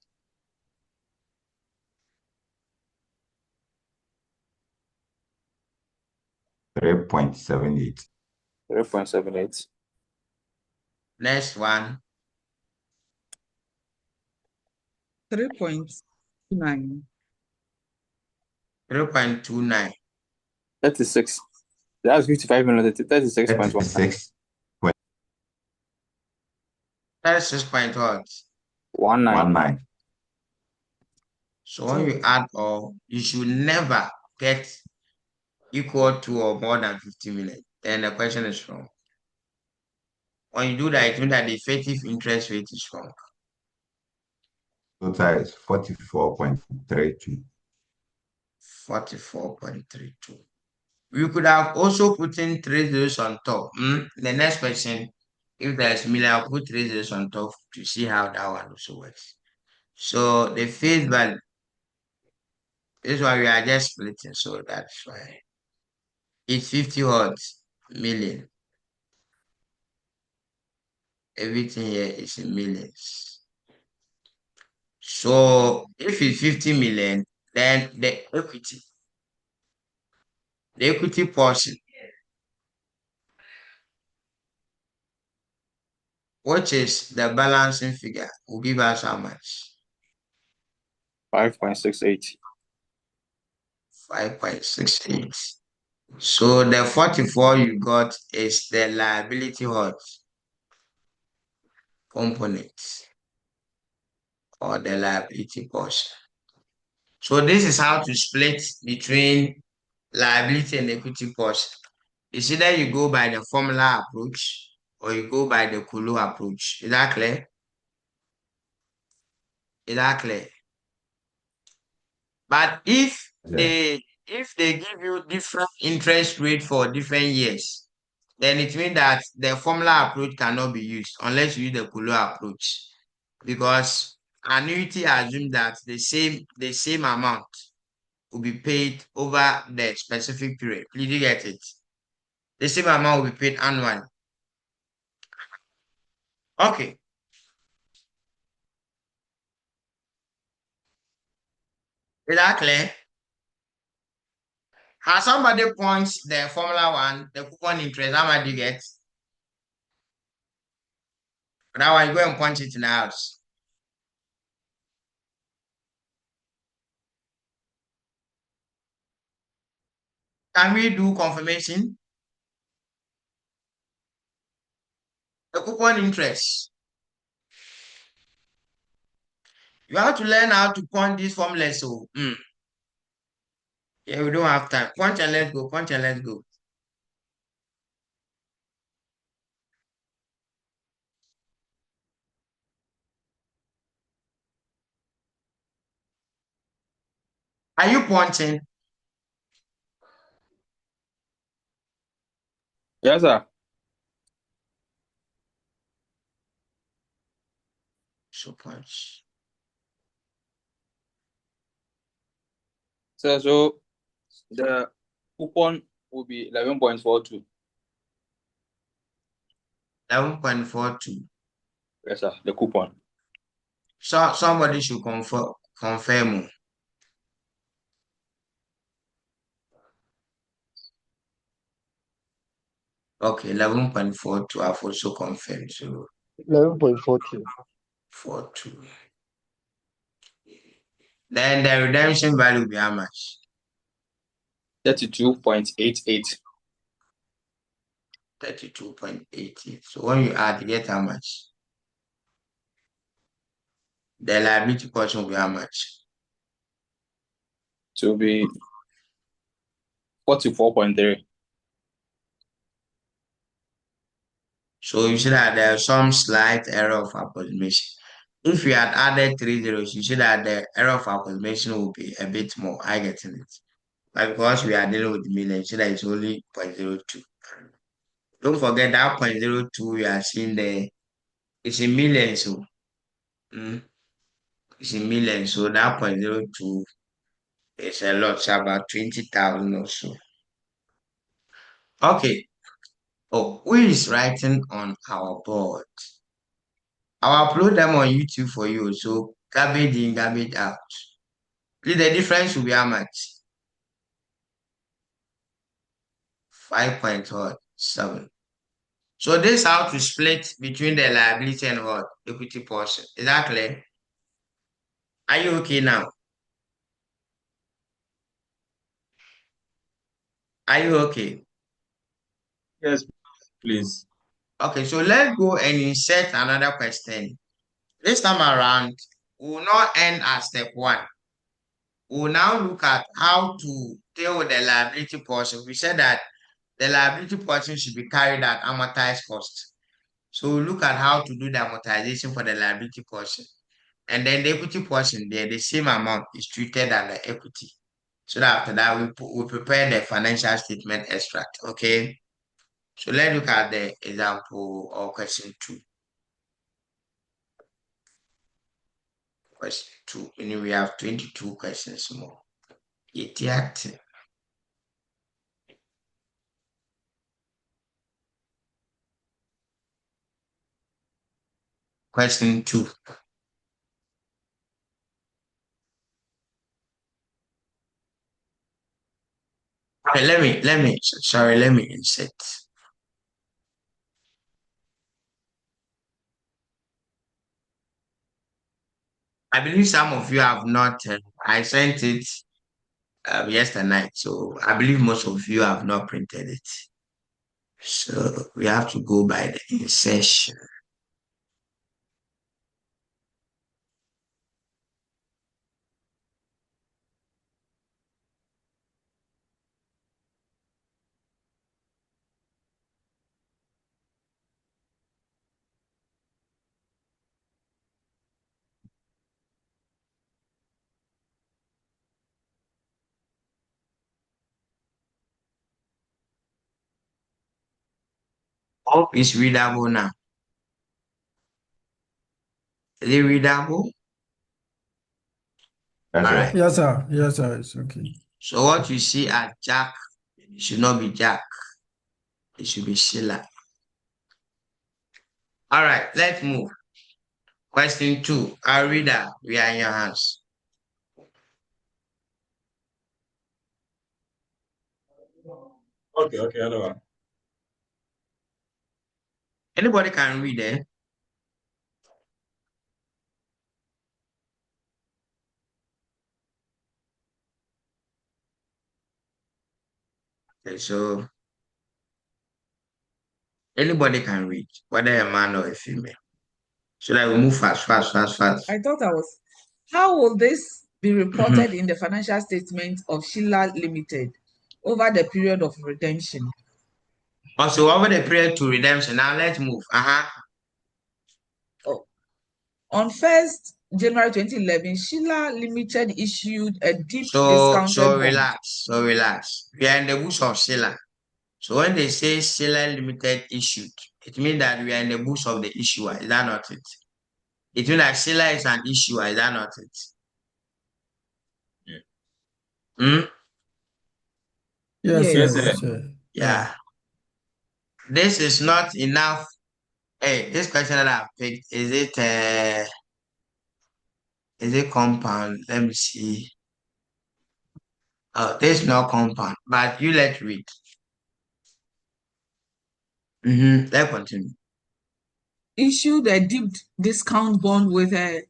H: 3.78.
G: 3.78.
A: next one,
E: 3.29.
A: 3.29.
G: 36. That's 55 minutes. 36.1.
H: 36.
A: 36 point what?
G: 19.
A: So when you add all, you should never get equal to or more than 50 million. Then the question is wrong. When you do that, it means that the effective interest rate is wrong.
H: Total is 44.32.
A: 44.32. We could have also put in 3 zeros on top. The next question, If there's million, I'll put 3 zeros on top to see how that one also works. So the face value, this one we are just splitting, so that's why. It's 50 what? Million. Everything here is in millions. So if it's 50 million, then the equity portion, which is the balancing figure, will give us how much?
G: 5.68.
A: 5.68. So the 44 you got is the liability what? Component or the liability portion. So this is how to split between liability and equity portion. It's either you go by the formula approach or you go by the Kulu approach. Is that clear? Is that clear? But if they give you different interest rate for different years, then it means that the formula approach cannot be used unless you use the Kulu approach. Because annuity assumes that the same amount will be paid over the specific period. Did you get it? The same amount will be paid annually. Okay. Is that clear? Has somebody points the formula one, the coupon interest, how much do you get? That one, you go and punch it in the house. Can we do confirmation? The coupon interest. You have to learn how to punch this formula. So, yeah, we don't have time. Punch and let's go. Punch and let's go. Are you punching?
G: Yes, sir.
A: So punch.
G: So the coupon will be 11.42.
A: 11.42.
G: Yes, sir. The coupon.
A: So somebody should confirm. Okay, 11.42. I've also confirmed. So
C: 11.42.
A: 42. Then the redemption value will be how much?
G: 32.88.
A: 32.80. So when you add, you get how much? The liability portion will be how much?
G: To be 44.3.
A: So you see that there's some slight error of approximation. If you had added 3 zeros, you see that the error of approximation will be a bit more. I get it. But because we are dealing with millions, you see that it's only 0.02. Don't forget that 0.02 we are seeing there. It's in millions. So, it's in millions. So that 0.02 is a lot. It's about 20,000 or so. Okay. Oh, who is writing on our board? I'll upload them on YouTube for you. So garbage in, garbage out. The difference will be how much? 5.7. So this is how to split between the liability and what? Equity portion. Is that clear? Are you okay now? Are you okay?
D: Yes, please.
A: Okay, so let's go and insert another question. This time around, we will not end at step 1. We will now look at how to deal with the liability portion. We said that the liability portion should be carried at amortized cost. So we look at how to do the amortization for the liability portion. And then the equity portion there, the same amount is treated as the equity. So that after that, we prepare the financial statement extract, okay? So let's look at the example or question 2. Question 2. And we have 22 questions more. Question 2. Okay, let me insert. I believe some of you have not, I sent it yesterday night, so I believe most of you have not printed it. So we have to go by the insertion. Hope is readable now. Is it readable?
H: Yes,
A: All
H: sir.
A: right.
F: Yes, sir. Yes, sir. It's okay.
A: So what you see as Jack, it should not be Jack. It should be Sheila. All right, let's move. Question 2. Our reader, we are in your hands.
D: Okay, I know.
A: Anybody can read it. Okay, so anybody can read, whether a man or a female. So that we move fast.
E: I thought how will this be reported in the financial statement of Sheila Limited over the period of redemption?
A: Also, over the period to redemption. Now let's move.
E: Oh. On 1st January 2011, Sheila Limited issued a deep discounted
A: So
E: bond.
A: relax. We are in the books of Sheila. So when they say Sheila Limited issued, it means that we are in the books of the issuer. Is that not it? It means that Sheila is an issuer. Is that not it? Hmm?
F: Yes,
E: Yes.
F: sir.
D: Yes,
F: Yes,
D: sir.
F: sir.
A: Yeah. This is not enough. Hey, this question that I picked, is it compound? Let me see. Oh, this is not compound, but you let's read. Let's continue.
E: Issued a deep discount bond with a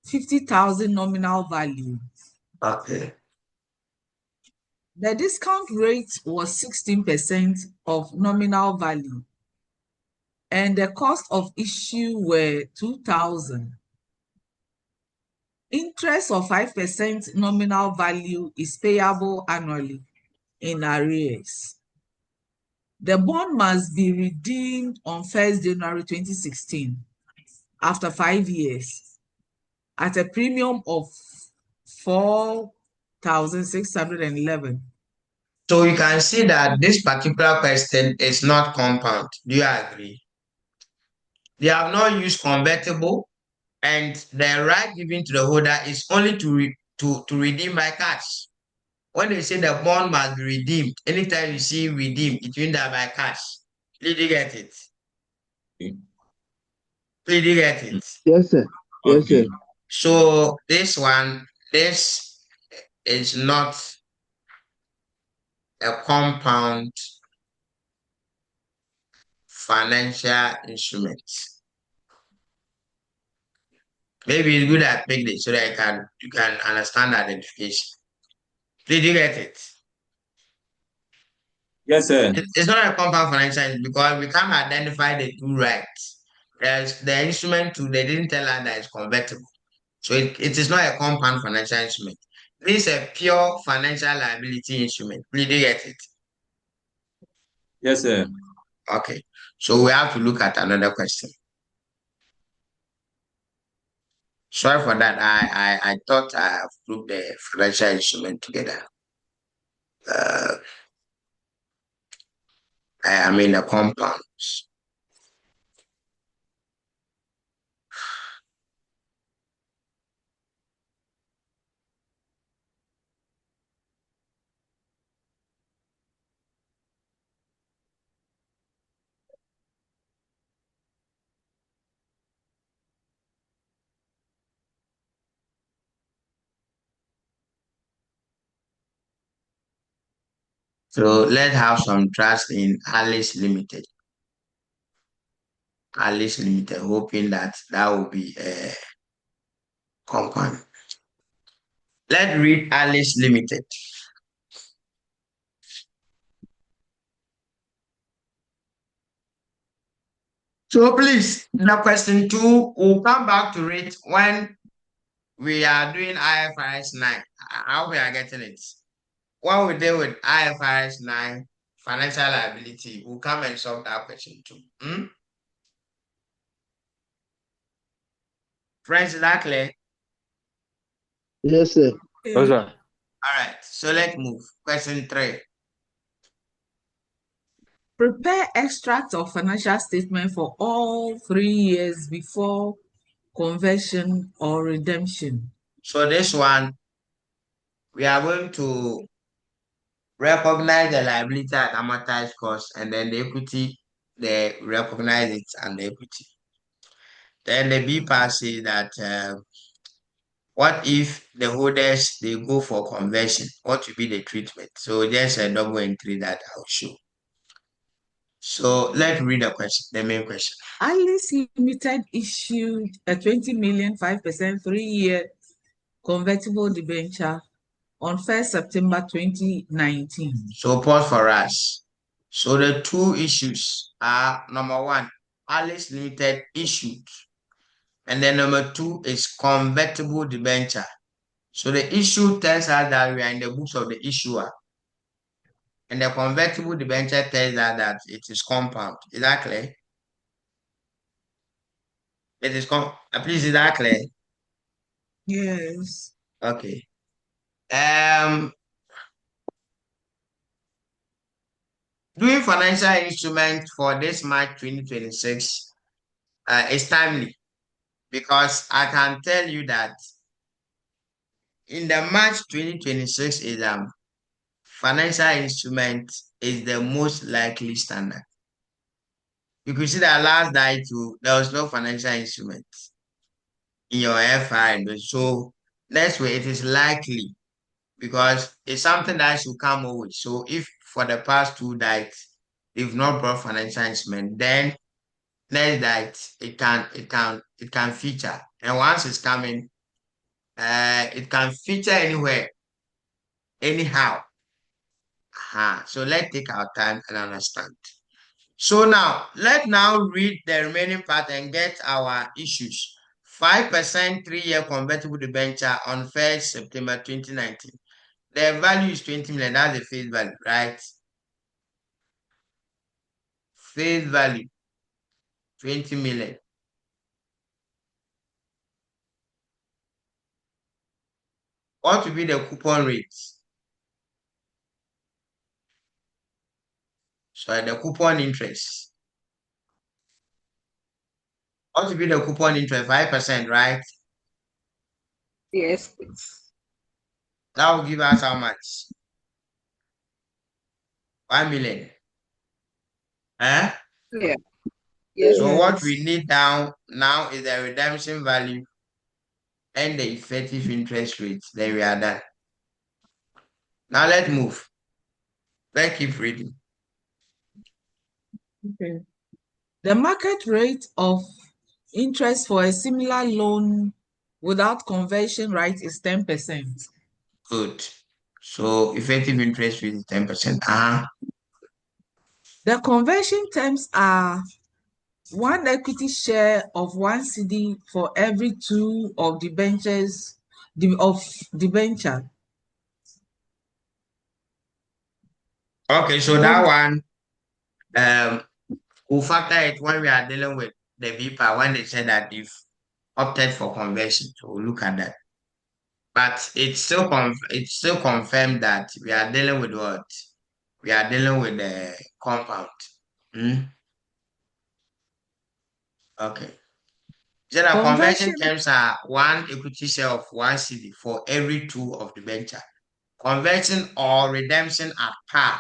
E: 50,000 nominal value.
A: Okay.
E: The discount rate was 16% of nominal value, and the cost of issue were 2,000. Interest of 5% nominal value is payable annually in arrears. The bond must be redeemed on 1st January 2016 after 5 years at a premium of 4,611.
A: So you can see that this particular question is not compound. Do you agree? They have not used convertible, and the right given to the holder is only to redeem by cash. When they say the bond must be redeemed, anytime you see redeem, it means that by cash. Did you get it?
D: Okay.
A: Did you get it?
C: Yes, sir. Yes, sir.
D: Okay.
A: So this is not a compound financial instrument. Maybe it's good I picked it so that you can understand the identification. Did you get it?
D: Yes, sir.
A: It's not a compound financial instrument because we can't identify the two rights. There's the instrument too, they didn't tell us that it's convertible. So it is not a compound financial instrument. This is a pure financial liability instrument. Did you get it?
D: Yes, sir.
A: Okay. So we have to look at another question. Sorry for that. I thought I have grouped the financial instrument together. the compounds. So let's have some trust in Alice Limited. Alice Limited, hoping that will be a compound. Let's read Alice Limited. So please, the question 2, we'll come back to it when we are doing IFRS 9. How we are getting it. When we deal with IFRS 9, financial liability, we'll come and solve that question 2. Friends, is that clear?
C: Yes, sir.
G: Yes, sir.
A: All right, so let's move. Question 3.
E: Prepare extract of financial statement for all 3 years before conversion or redemption.
A: So this one, we are going to recognize the liability at amortized cost, and then the equity, they recognize it and the equity. Then the B part says that what if the holders, they go for conversion? What will be the treatment? So there's a double entry that I'll show. So let's read the main question.
E: Alice Limited issued a 20 million 5% 3-year convertible debenture on 1st September 2019.
A: So pause for us. So the two issues are, number 1, Alice Limited issued, and then number 2 is convertible debenture. So the issue tells us that we are in the books of the issuer, and the convertible debenture tells us that it is compound. Is that clear? It is please, is that clear?
E: Yes.
A: Okay. Doing financial instruments for this March 2026 is timely, because I can tell you that in the March 2026 exam, financial instrument is the most likely standard. You could see that last night too, there was no financial instrument in your FI. So next way, it is likely, because it's something that should come always. So if for the past 2 nights, they've not brought financial instrument, then next night it can feature. And once it's coming, it can feature anywhere, anyhow. So let's take our time and understand. So now, let's now read the remaining part and get our issues. 5% 3-year convertible debenture on 1st September 2019. The value is 20 million. That's the face value, right? Face value, 20 million. What will be the coupon rate? So the coupon interest. What will be the coupon interest? 5%, right?
B: Yes, please.
A: That will give us how much? 1 million. Eh?
B: Yeah. Yes.
A: So
E: Yes.
A: what we need now is the redemption value and the effective interest rate. Then we are done. Now let's move. Let's keep reading.
E: Okay. The market rate of interest for a similar loan without conversion right is 10%.
A: Good. So effective interest rate is 10%.
E: The conversion terms are 1 equity share of 1 CD for every 2 of debentures of debenture.
A: Okay, so that one, we'll factor it when we are dealing with the VPA, when they said that if opted for conversion. So we'll look at that. But it's still confirmed that we are dealing with what? We are dealing with the compound. Okay. So the conversion terms are 1 equity share of 1 CD for every 2 of the venture. Conversion or redemption at par,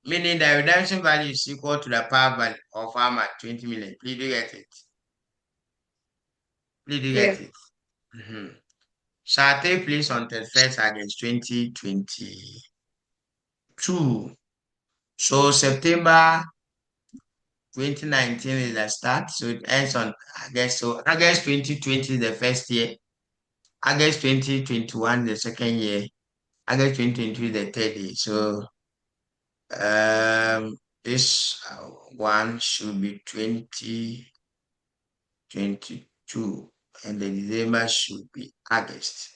A: meaning the redemption value is equal to the par value of farm at 20 million. Please do get it. Please do get it. Shall take place on 31st August 2022. So September 2019 is the start. So it ends on August. So August 2020 is the first year. August 2021 the second year. August 2022 is the third year. So this one should be 2022 and the December should be August.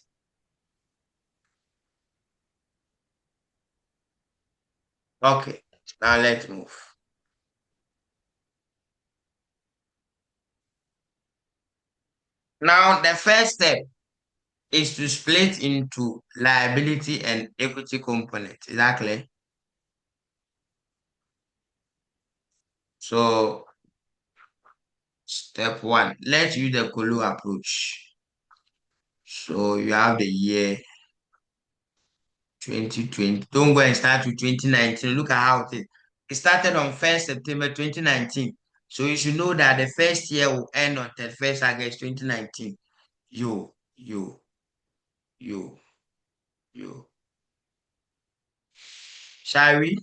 A: Okay, now let's move. Now the first step is to split into liability and equity components. Exactly. So step 1, let's use the Kulu approach. So you have the year 2020. Don't go and start with 2019. Look at how it is. It started on 1st September 2019. So you should know that the first year will end on 31st August 2019. You. Shall we?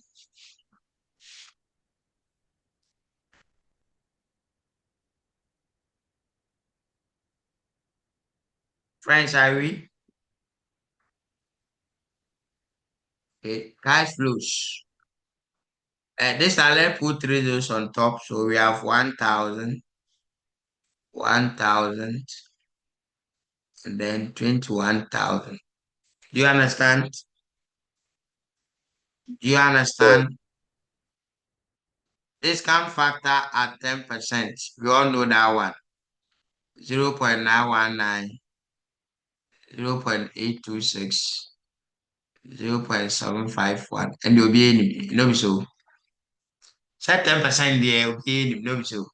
A: Friends, shall we? Okay, cash flows. This let's put 3 zeros on top. So we have 1,000, 1,000, and then 21,000. Do you understand? Do you understand? Discount factor at 10%. We all know that one. 0.919, 0.826, 0.751. And you'll be in no be so. Set 10% there, okay, no be so.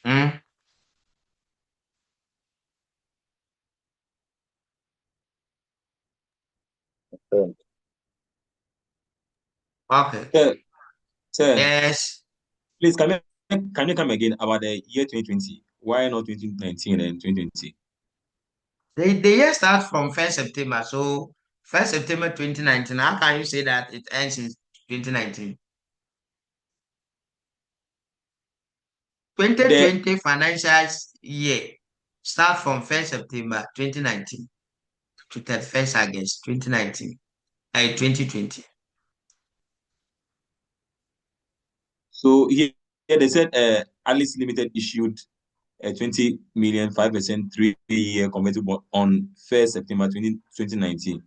A: Hmm? Okay.
D: Sir,
A: Yes.
D: please can you come again about the year 2020? Why not 2019 and 2020?
A: The year starts from 1st September. So 1st September 2019. How can you say that it ends in 2019? 2020 financial year start from 1st September 2019 to 31st August 2019. 2020.
D: So here they said Alice Limited issued a 20 million 5% 3-year convertible on 1st September 2019.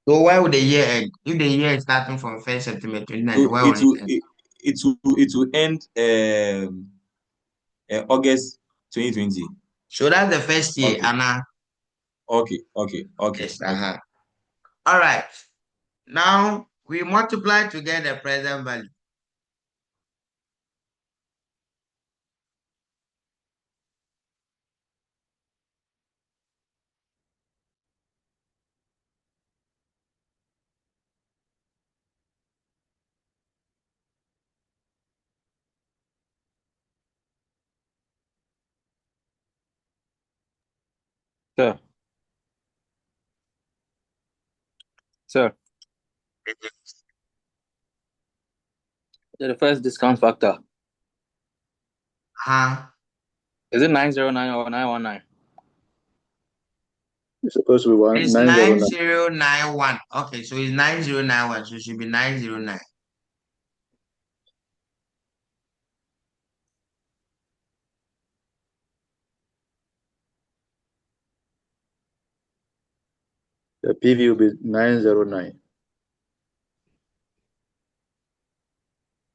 A: So why would the year end? If the year is starting from 1st September 2019,
D: So
A: why would it end?
D: it will end August 2020.
A: So that's the first year,
D: Okay.
A: Anna.
D: Okay.
A: Yes, All right. Now we multiply to get the present value.
G: Sir. Sir. The first discount factor.
A: Is
G: it 909 or 919?
C: It's supposed to be
A: It's
C: 909.
A: 9091. Okay, so it's 9091. So it should be 909.
C: The PV will be 909.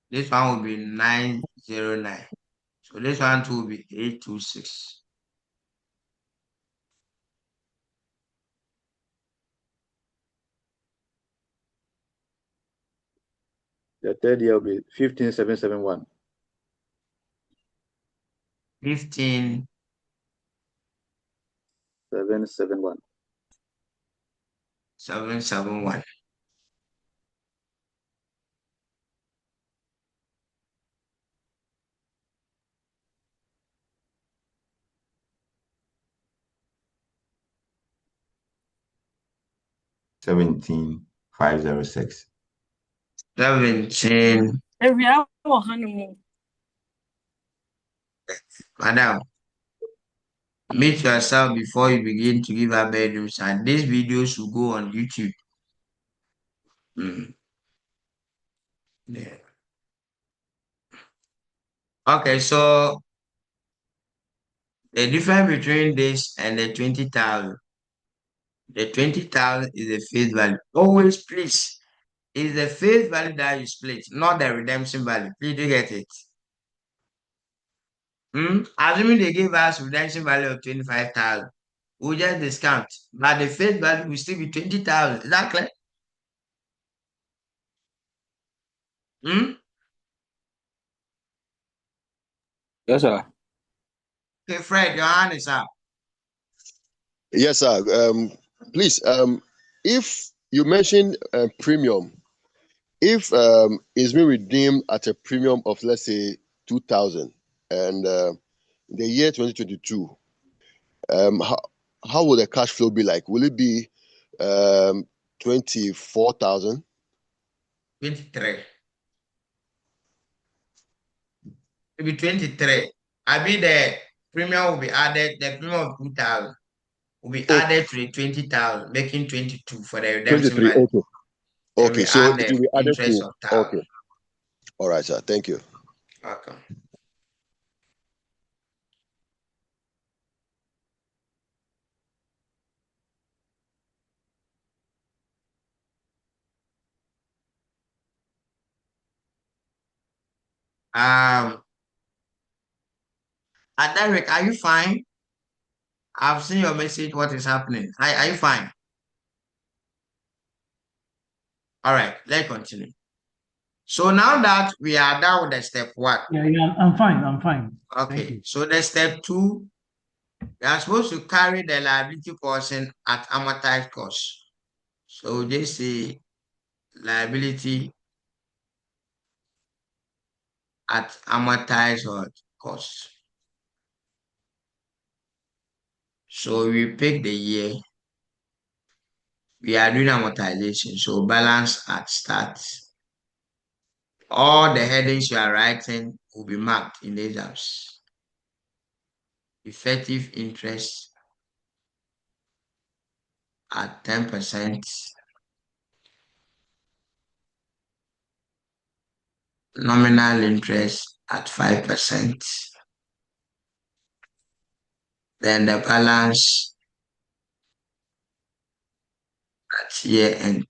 A: This one will be 909. So this one too will be 826.
C: The third year will be 15,771.
A: 15.
C: 771.
A: 771.
H: $17,506.
A: 17. Madam, meet yourself before you begin to give her bedrooms, and these videos will go on YouTube. Yeah. Okay, so the difference between this and the 20,000. The 20,000 is the face value. Always, please, is the face value that you split, not the redemption value. Please do get it. Assuming they give us redemption value of 25,000, we'll just discount, but the face value will still be 20,000. Is that clear?
G: Yes, sir.
A: Okay, Fred, your hand is up.
I: Yes, sir. Please, if you mentioned premium, if it's been redeemed at a premium of, let's say, 2,000, and in the year 2022, how will the cash flow be like? Will it be 24,000?
A: 23. It'll be 23. I mean, the premium will be added, the premium of 2,000 will be added to the 20,000, making 22 for the redemption
I: 23.
A: value.
I: Okay.
A: Then
I: Okay.
A: we
I: So
A: add
I: it
A: the
I: will be added
A: interest
I: to.
A: of 1,000.
I: Okay. All right, sir. Thank you.
A: Welcome. Derek, are you fine? I've seen your message. What is happening? Are you fine? All right, let's continue. So now that we are done with the step 1.
F: Yeah, I'm fine. I'm fine. Thank
A: Okay,
F: you.
A: so the step 2, we are supposed to carry the liability portion at amortized cost. So just say liability at amortized cost. So we pick the year. We are doing amortization. So balance at start. All the headings you are writing will be marked in the exams. Effective interest at 10%. Nominal interest at 5%. Then the balance at year end.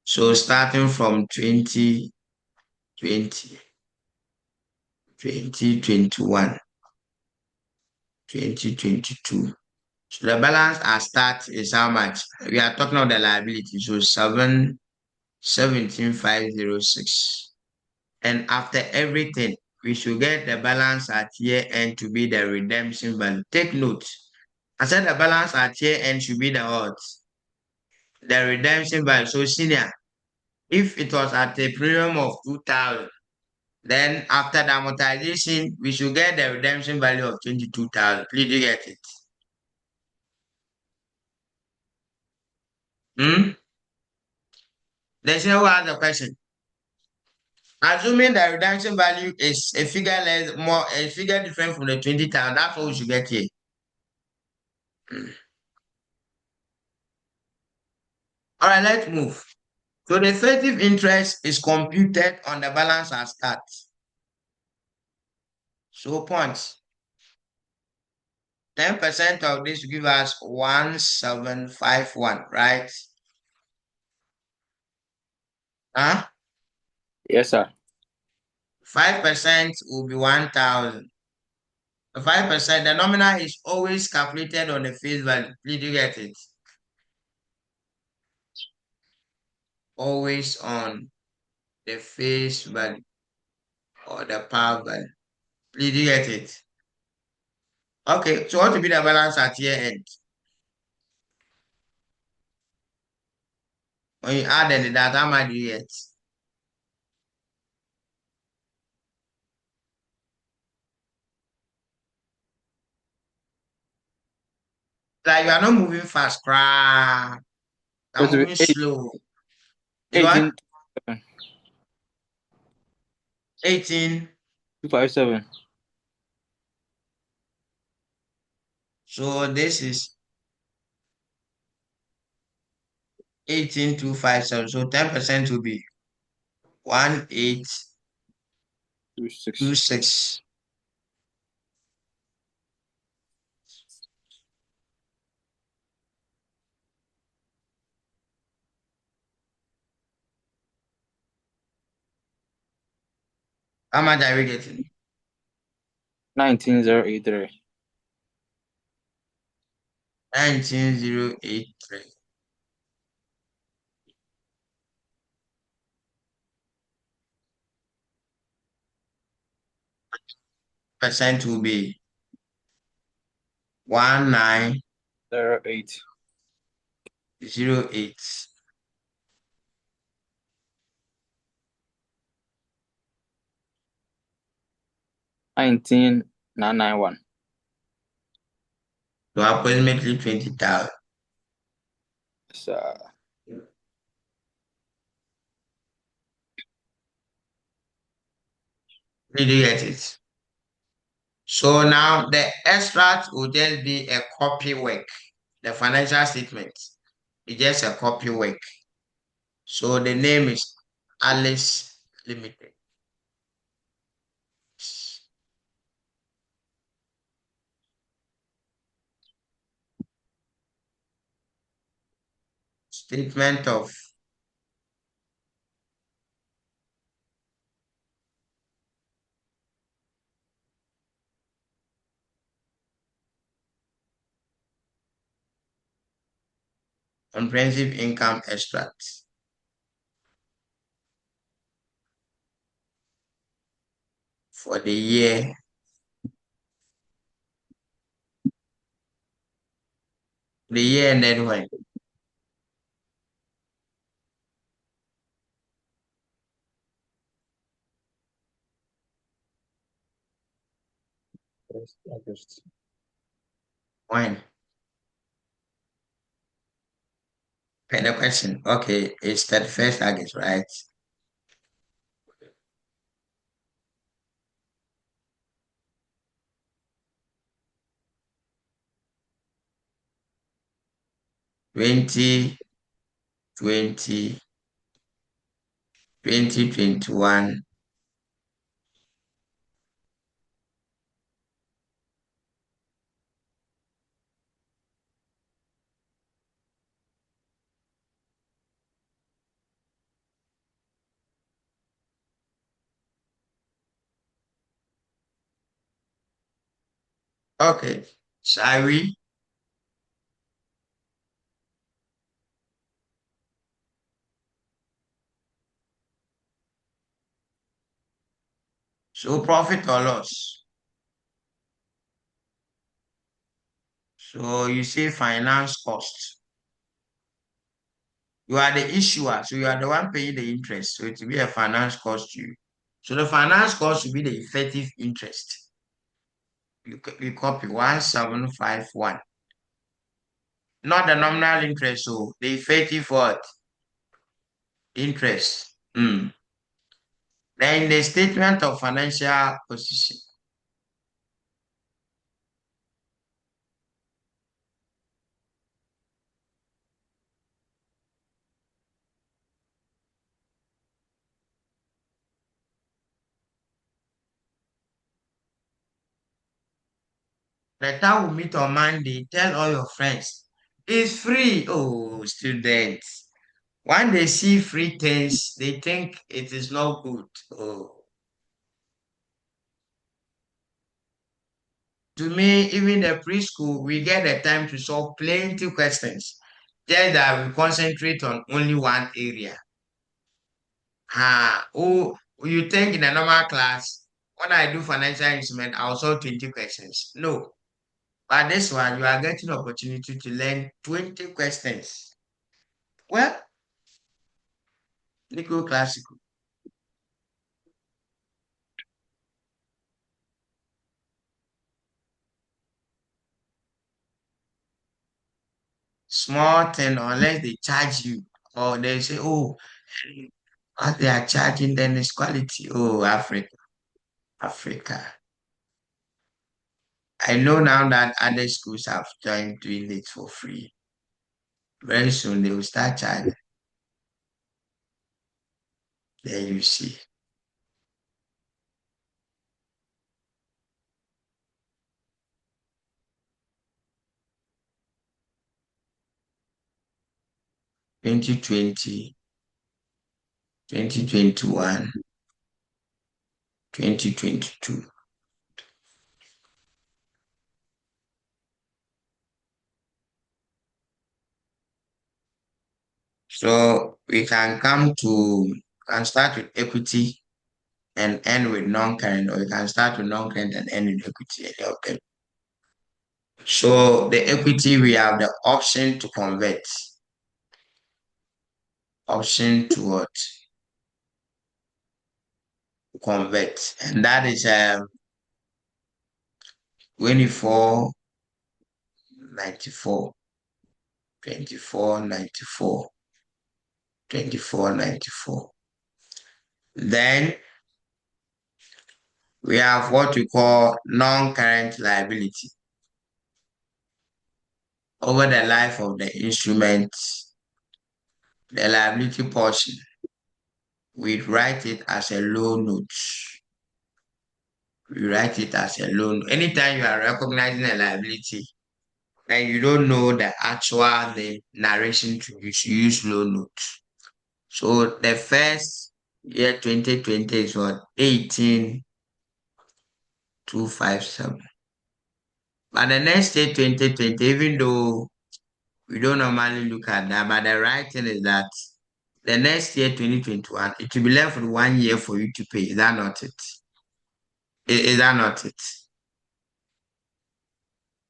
A: So starting from 2020, 2021, 2022. So the balance at start is how much? We are talking about the liability. So 17,506. And after everything, we should get the balance at year end to be the redemption value. Take note. I said the balance at year end should be the odds. The redemption value. So senior, if it was at a premium of 2,000, then after the amortization, we should get the redemption value of 22,000. Please do you get it? There's no other question. Assuming the redemption value is a figure different from the 20,000, that's what we should get here. All right, let's move. So the effective interest is computed on the balance at start. So points. 10% of this will give us 1,751, right? Huh?
G: Yes, sir.
A: 5% will be 1,000. 5%, the nominal is always calculated on the face value. Did you get it? Always on the face value or the par value. Did you get it? Okay, so what will be the balance at year end? When you add the data, how much do you get? Like you are not moving fast, cry. I'm
G: It will
A: moving
G: be
A: slow. You what?
G: 18
A: 18.
G: 257.
A: So this is 18,257. So 10% will be
G: 26.
A: 1826. How much are we getting?
G: 19083.
A: 19083. Percent will be 1908.
G: 08. 19991.
A: So approximately 20,000.
G: So
A: Did you get it? So now the extract will just be a copy work. The financial statement is just a copy work. So the name is Alice Limited. Statement of comprehensive income extract for the year ended when?
G: August.
A: When? Pay the question. Okay, it's 31st August, right? Twenty 2021. Okay, shall we? So profit or loss? So you say finance cost. You are the issuer, so you are the one paying the interest. So it will be a finance cost to you. So the finance cost will be the effective interest. You copy 1751. Not the nominal interest, so the effective what? Interest. Then the statement of financial position. The time we meet on Monday, tell all your friends. It's free. Oh, students. When they see free things, they think it is not good. Oh. To me, even the preschool, we get the time to solve plenty questions. Just that we concentrate on only one area. Oh, you think in a normal class, when I do financial instrument, I'll solve 20 questions. No. But this one, you are getting opportunity to learn 20 questions. Well, Nico Classical. Small thing, unless they charge you, or they say, oh, what they are charging, then is quality. Oh, Africa. Africa. I know now that other schools have joined doing it for free. Very soon they will start charging. There you see. Twenty 2021, 2022. So we can start with equity and end with non-current, or you can start with non-current and end with equity, any of them. So the equity, we have the option to convert. Option to what? To convert. And that is 2494. 2494. 2494. Then we have what we call non-current liability. Over the life of the instrument, the liability portion, we write it as a loan note. We write it as a loan. Anytime you are recognizing a liability and you don't know the narration to use loan note. So the first year 2020 is what? 18,257. But the next year 2020, even though we don't normally look at that, but the right thing is that the next year 2021, it will be left with 1 year for you to pay. Is that not it? Is that not it?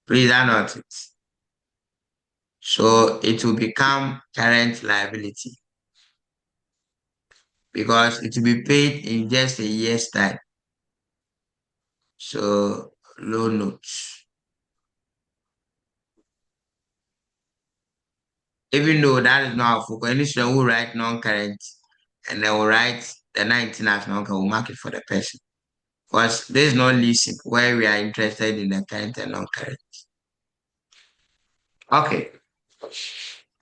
A: Please, is that not it? So it will become current liability because it will be paid in just a year's time. So loan notes. Even though that is not our focus, any student will write non-current and they will write the 19 as non-current, will mark it for the person. Because there is no leasing where we are interested in the current and non-current. Okay.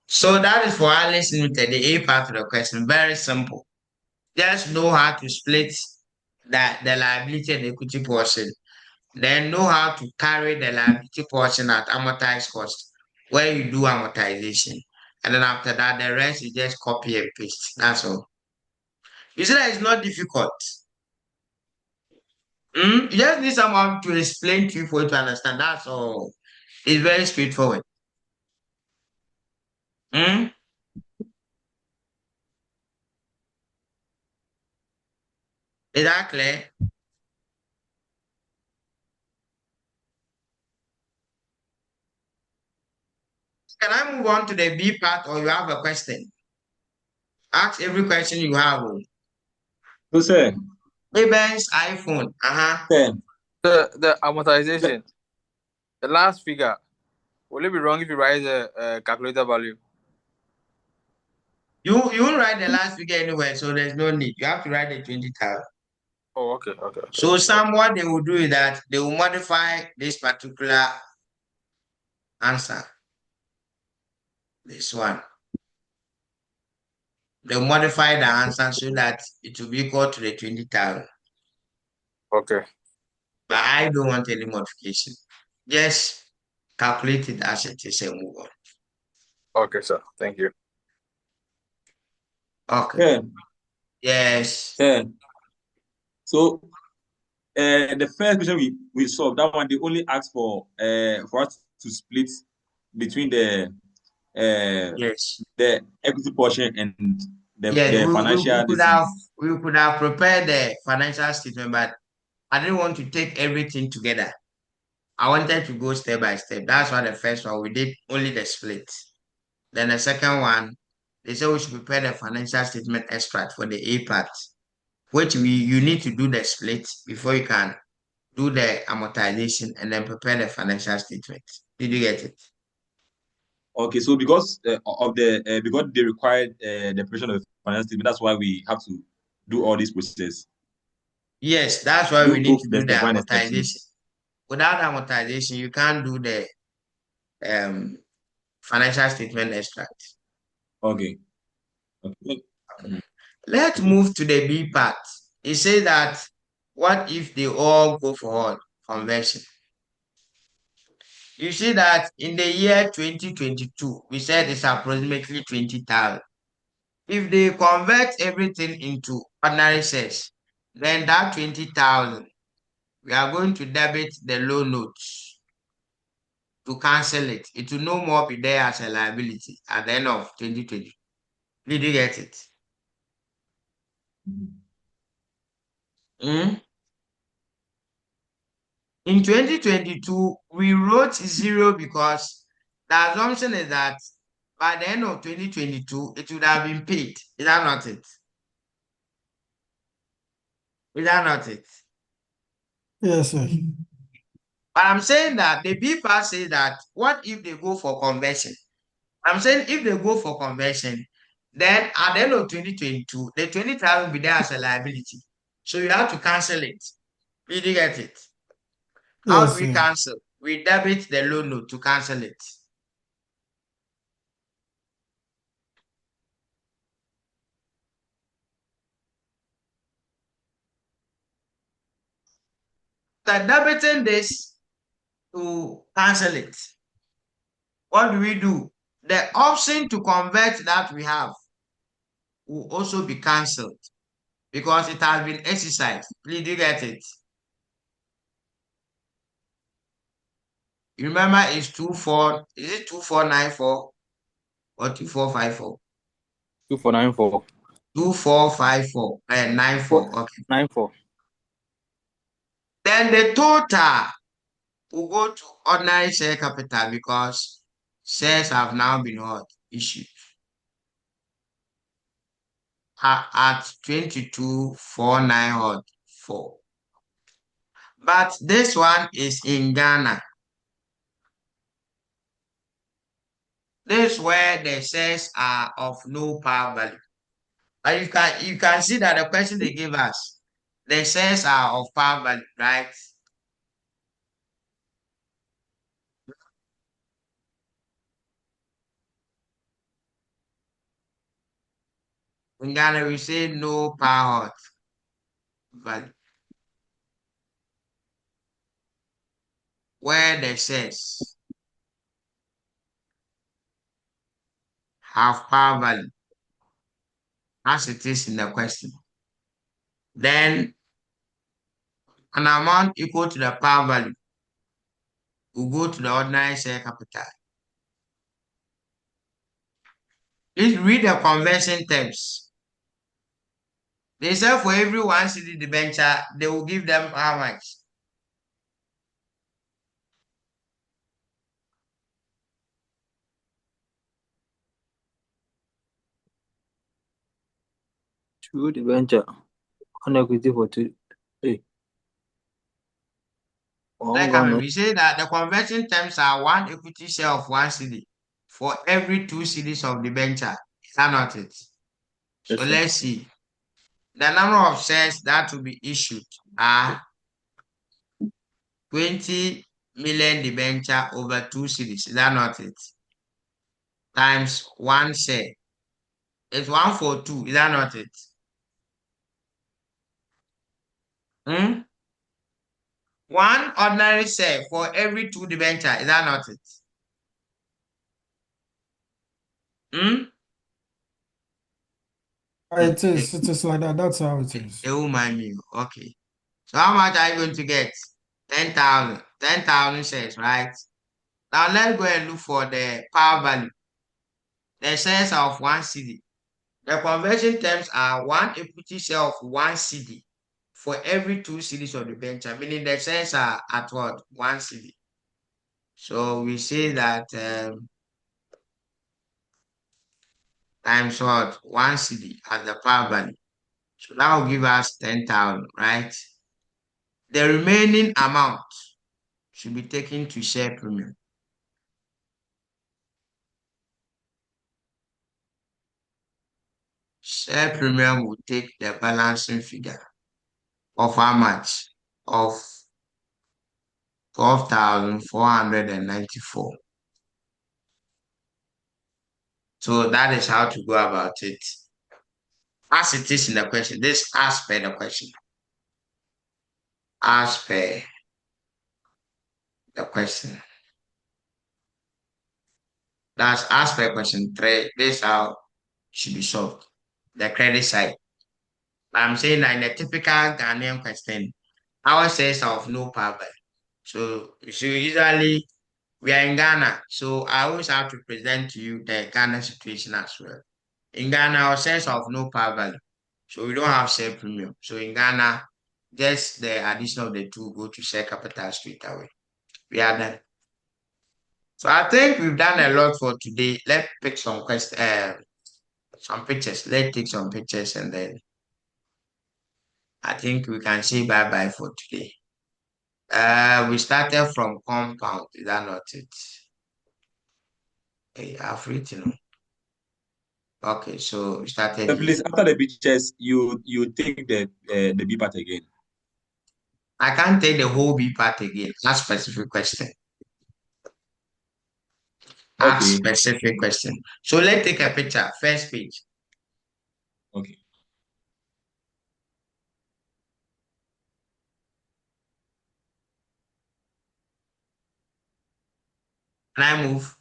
A: So that is for Alice Limited, the A part of the question. Very simple. Just know how to split the liability and equity portion. Then know how to carry the liability portion at amortized cost where you do amortization. And then after that, the rest you just copy and paste. That's all. You see that it's not difficult. You just need someone to explain to you for you to understand. That's all. It's very straightforward. Is that clear? Can I move on to the B part, or you have a question? Ask every question you have.
D: So, sir.
A: Ben's iPhone.
D: Sir.
G: The amortization, the last figure, will it be wrong if you write the calculator value?
A: You will write the last figure anyway, so there's no need. You have to write the 20,000.
G: Oh, okay.
A: So what they will do is that they will modify this particular answer. This one. They'll modify the answer so that it will be equal to the 20,000.
G: Okay.
A: But I don't want any modification. Just calculate it as it is and move on.
G: Okay, sir. Thank you.
A: Okay.
D: Yeah.
A: Yes.
D: Yeah. So the first question we solved, that one they only asked for us to split between
A: yes.
D: the equity portion and
A: Yes,
D: the financial this thing.
A: we could have prepared the financial statement, but I didn't want to take everything together. I wanted to go step by step. That's why the first one we did only the split. Then the second one, they said we should prepare the financial statement extract for the A part, which you need to do the split before you can do the amortization and then prepare the financial statement. Did you get it?
D: Okay, so because of the because they required the preparation of the financial statement, that's why we have to do all this process.
A: Yes, that's why we
D: Do
A: need
D: both
A: to
D: the
A: do the
D: step one and step two.
A: amortization. Without amortization, you can't do the financial statement extract.
D: Okay. Okay.
A: Let's move to the B part. It says that what if they all go for conversion? You see that in the year 2022, we said it's approximately 20,000. If they convert everything into ordinary shares, then that 20,000, we are going to debit the loan notes to cancel it. It will no more be there as a liability at the end of 2020. Did you get it? Mm? In 2022, we wrote zero because the assumption is that by the end of 2022, it would have been paid. Is that not it? Is that not it?
F: Yes, sir.
A: But I'm saying that the B part says that what if they go for conversion? I'm saying if they go for conversion, then at the end of 2022, the 20,000 will be there as a liability. So you have to cancel it. Did you get it? How
F: Yes,
A: do we
F: sir.
A: cancel? We debit the loan note to cancel it. After debiting this to cancel it, what do we do? The option to convert that we have will also be cancelled because it has been exercised. Did you get it? You remember it's 24, is it 2494 or 2454?
G: 2494.
A: 2454 and 94. Okay.
G: 94.
A: Then the total will go to ordinary share capital because shares have now been what? Issued at 22,494. But this one is in Ghana. This is where the shares are of no par value. And you can see that the question they give us, the shares are of par value, right? In Ghana, we say no par value. Where the shares have par value, as it is in the question. Then an amount equal to the par value will go to the ordinary share capital. Please read the conversion terms. They say for every 1 cedi debenture, they will give them how much?
G: Two debenture. One equity for two. Hey.
A: Like we say that the conversion terms are 1 equity share of 1 cedi for every 2 cedis of debenture. Is that not it? So
G: Yes, sir.
A: let's see. The number of shares that will be issued are 20 million debenture over 2 cedis. Is that not it? Times 1 share. It's 1 for 2. Is that not it? Hmm? 1 ordinary share for every 2 debenture. Is that not it? Hmm?
F: It is. It is like that. That's how it is.
A: Oh my me. Okay. So how much are you going to get? 10,000. 10,000 shares, right? Now let's go and look for the power value. The shares are of 1 cedi. The conversion terms are 1 equity share of 1 CD for every 2 CDs of the venture, meaning the shares are at what? 1 CD. So we say that times what? 1 CD as the par value. So that will give us 10,000, right? The remaining amount should be taken to share premium. Share premium will take the balancing figure of how much? Of 12,494. So that is how to go about it. As it is in the question, this as per the question. As per the question. That's as per question 3. This is how it should be solved. The credit side. I'm saying that in a typical Ghanaian question, our shares are of no power. So usually we are in Ghana. So I always have to present to you the Ghana situation as well. In Ghana, our shares are of no power value. So we don't have share premium. So in Ghana, just the addition of the 2 go to share capital straight away. We are done. So I think we've done a lot for today. Let's pick some questions, some pictures. Let's take some pictures and then I think we can say bye-bye for today. We started from compound. Is that not it? Hey, I've written. Okay, so we started
D: Please, after the pictures, you take the B part again.
A: I can't take the whole B part again. Ask specific question. Ask specific question. So let's take a picture. First page.
D: Okay.
A: Can I move?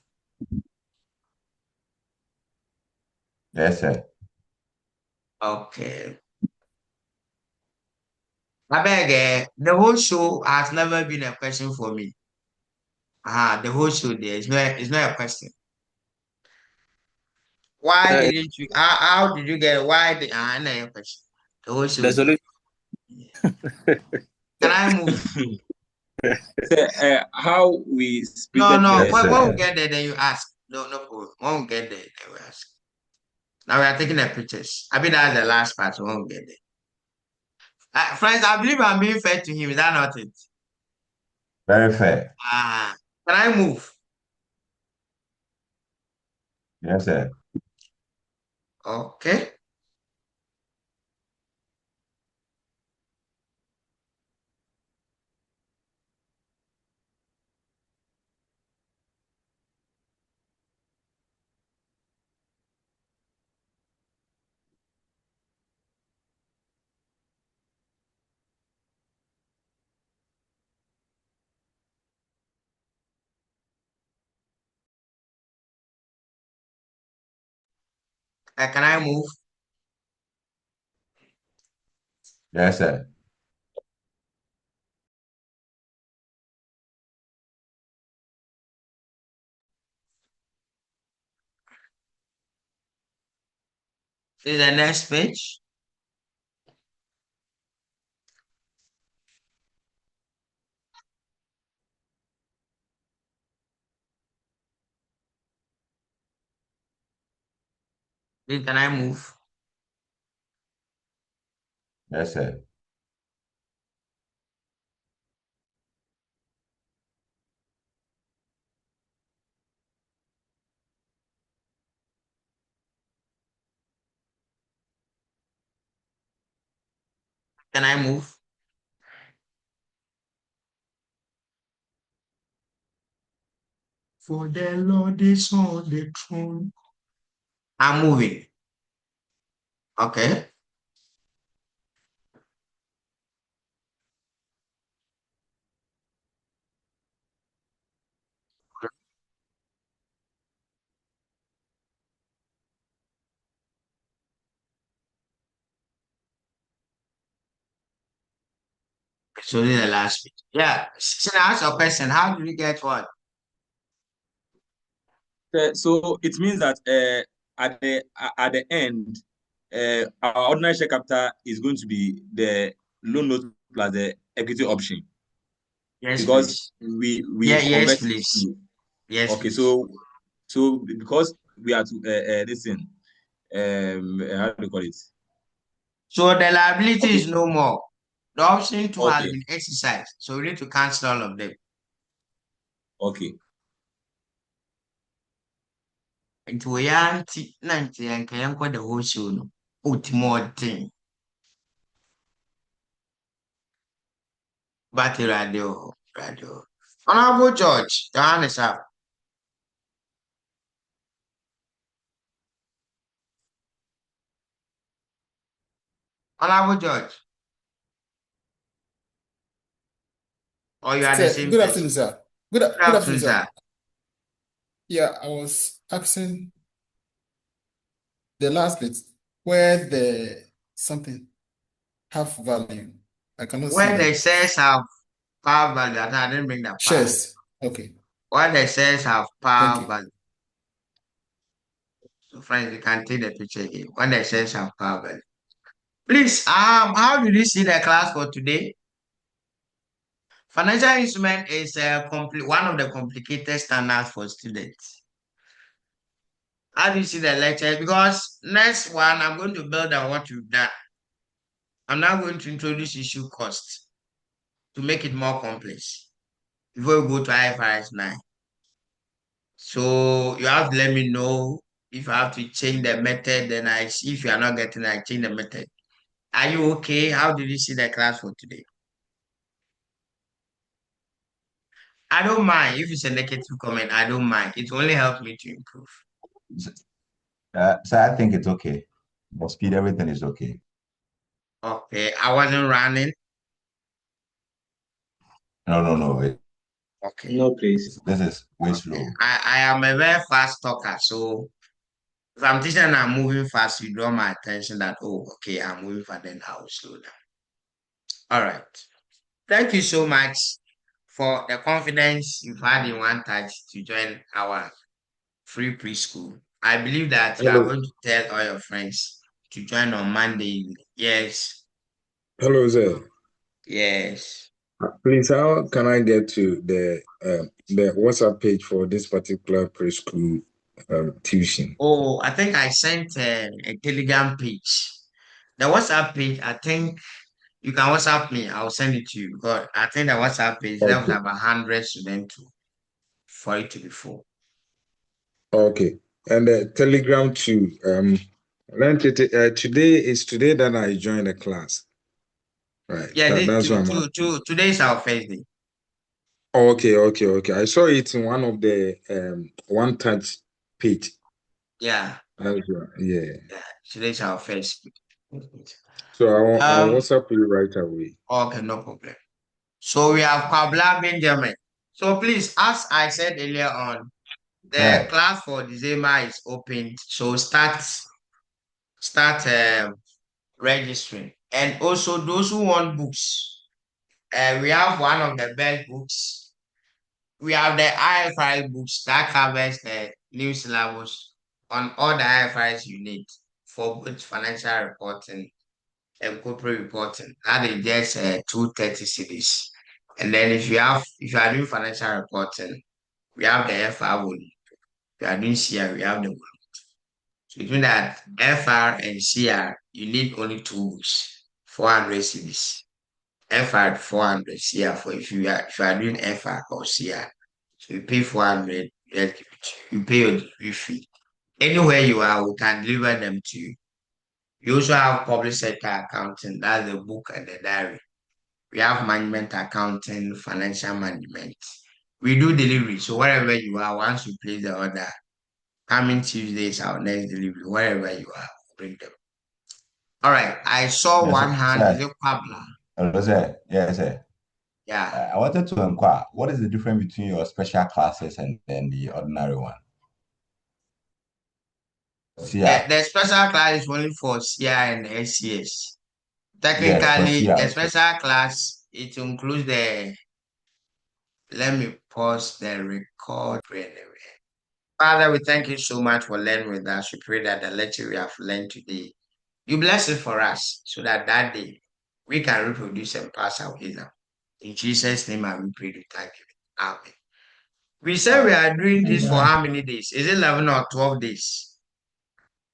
H: Yes, sir.
A: Okay. I beg, the whole show has never been a question for me. The whole show there is not a question. Why didn't you? How did you get? Why the? Not a question. The whole show.
G: The solution.
A: Can I move?
D: So, how we split
A: No.
H: Yes,
A: When we
H: sir.
A: get there, then you ask. No problem. When we get there, then we ask. Now we are taking the pictures. I mean that's the last part. So when we get there. Friends, I believe I'm being fair to him. Is that not it?
H: Very fair.
A: Can I move?
H: Yes, sir.
A: Okay. Can I move?
H: Yes, sir.
A: See the next page. Please, can I move?
H: Yes, sir.
A: Can I move? For the Lord is on the throne. I'm moving. Okay. So this is the last page. Yeah. So now ask your question. How do we get what?
D: So it means that at the end, our ordinary share capital is going to be the loan note plus the equity option.
A: Yes,
D: because
A: please.
D: we
A: Yeah, yes,
D: convert it
A: please.
D: to
A: Yes,
D: okay.
A: please.
D: So because we are to listen, how do you call it?
A: So the liability
D: Okay,
A: is no more. The option two has
D: okay,
A: been exercised. So we need to cancel all of them.
D: okay.
A: Nti wei ara nti na nti yɛnka yɛnkɔ the whole show no. Ultimate But radio, radio. Honorable George, your hand is up. Honorable George. Or you are the
J: Sir,
A: same
J: good
A: person.
J: afternoon, sir.
A: Good
J: Good afternoon,
A: afternoon,
J: sir.
A: sir.
J: Yeah, I was asking the last bit where the something have value. I cannot see
A: When the
J: that.
A: shares have power value, I didn't bring that power.
J: Shares. Okay,
A: When the shares have
J: thank
A: power
J: you.
A: value. So friends, you can take the picture again. When the shares have power value. Please, how did you see the class for today? Financial instrument is one of the complicated standards for students. How do you see the lecture? Because next one, I'm going to build on what you've done. I'm now going to introduce issue cost to make it more complex before we go to IFRS 9. So you have to let me know if I have to change the method, then I see if you are not getting it, I change the method. Are you okay? How did you see the class for today? I don't mind. If it's a negative comment, I don't mind. It only helps me to improve.
H: So I think it's okay. For speed, everything is okay.
A: Okay, I wasn't running.
H: No.
A: Okay.
D: No, please.
H: This is way
A: Okay.
H: slow.
A: I am a very fast talker, so if I'm teaching and I'm moving fast, you draw my attention that, oh, okay, I'm moving fast, then I will slow down. All right. Thank you so much for the confidence you've had in Onetouch to join our free preschool. I believe that you are
K: Hello,
A: going to tell all your friends to join on Monday evening. Yes,
K: hello there.
A: yes.
K: Please, how can I get to the WhatsApp page for this particular preschool tuition?
A: Oh, I think I sent a Telegram page. The WhatsApp page, I think you can WhatsApp me. I'll send it to you because I think the WhatsApp page that was
K: Okay,
A: about 100 students for it to be full.
K: okay. And Telegram too. Today is today that I joined the class. Right.
A: Yeah,
K: That's what I'm asking.
A: today is our first day.
K: Okay. I saw it in one of the Onetouch page.
A: Yeah,
K: That's right. Yeah.
A: today is our first.
K: So I'll
A: Um,
K: WhatsApp you right away.
A: okay, no problem. So we have Pabla Benjamin. So please, as I said earlier on, the
H: Sir,
A: class for December is open. So start registering. And also those who want books, we have one of the best books. We have the IFRS books that covers the new syllabus on all the IFRS you need for both financial reporting and corporate reporting. That is just 230 cities. And then if you are doing financial reporting, we have the FR volume. If you are doing CR, we have the volume. So it means that FR and CR, you need only two books, 400 cities. FR 400, CR for if you are doing FR or CR. So you pay 400, you pay your delivery fee. Anywhere you are, we can deliver them to you. You also have public sector accounting, that's the book and the diary. We have management accounting, financial management. We do delivery. So wherever you are, once you place the order, coming Tuesday is our next delivery. Wherever you are, bring them. All right. I saw
H: yes,
A: one
H: sir.
A: hand. Is
H: Sir,
A: it Pabla?
H: hello, sir. Yes, sir.
A: Yeah.
H: I wanted to inquire, what is the difference between your special classes and then the ordinary one?
A: The,
H: CR.
A: the special class is only for CI and SCS.
H: Yes, for
A: Technically,
H: CR.
A: the
H: Okay.
A: special class, it includes let me pause the record. Father, we thank you so much for learning with us. We pray that the lecture we have learned today You bless it for us so that day we can reproduce and pass our wisdom. In Jesus' name, I will pray to thank you. Amen. We say we are doing this for how many days? Is it 11 or 12 days?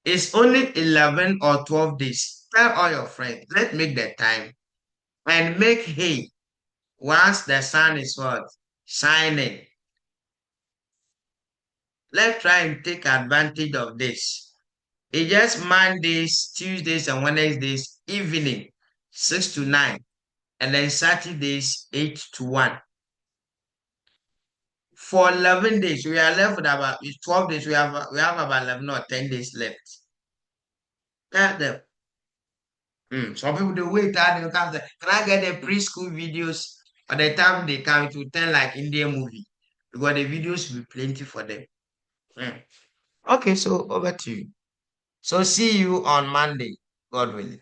A: It's only 11 or 12 days. Tell all your friends, let's make the time and make hay once the sun is what? Shining. Let's try and take advantage of this. It's just Mondays, Tuesdays, and Wednesdays evening, 6 to 9. And then Saturdays, 8 to 1. For 11 days, we are left with about 12 days. We have about 11 or 10 days left. Tell them. Some people they wait out and come say, can I get the preschool videos? By the time they come, it will turn like Indian movie because the videos will be plenty for them. Okay, so over to you. So see you on Monday, God willing.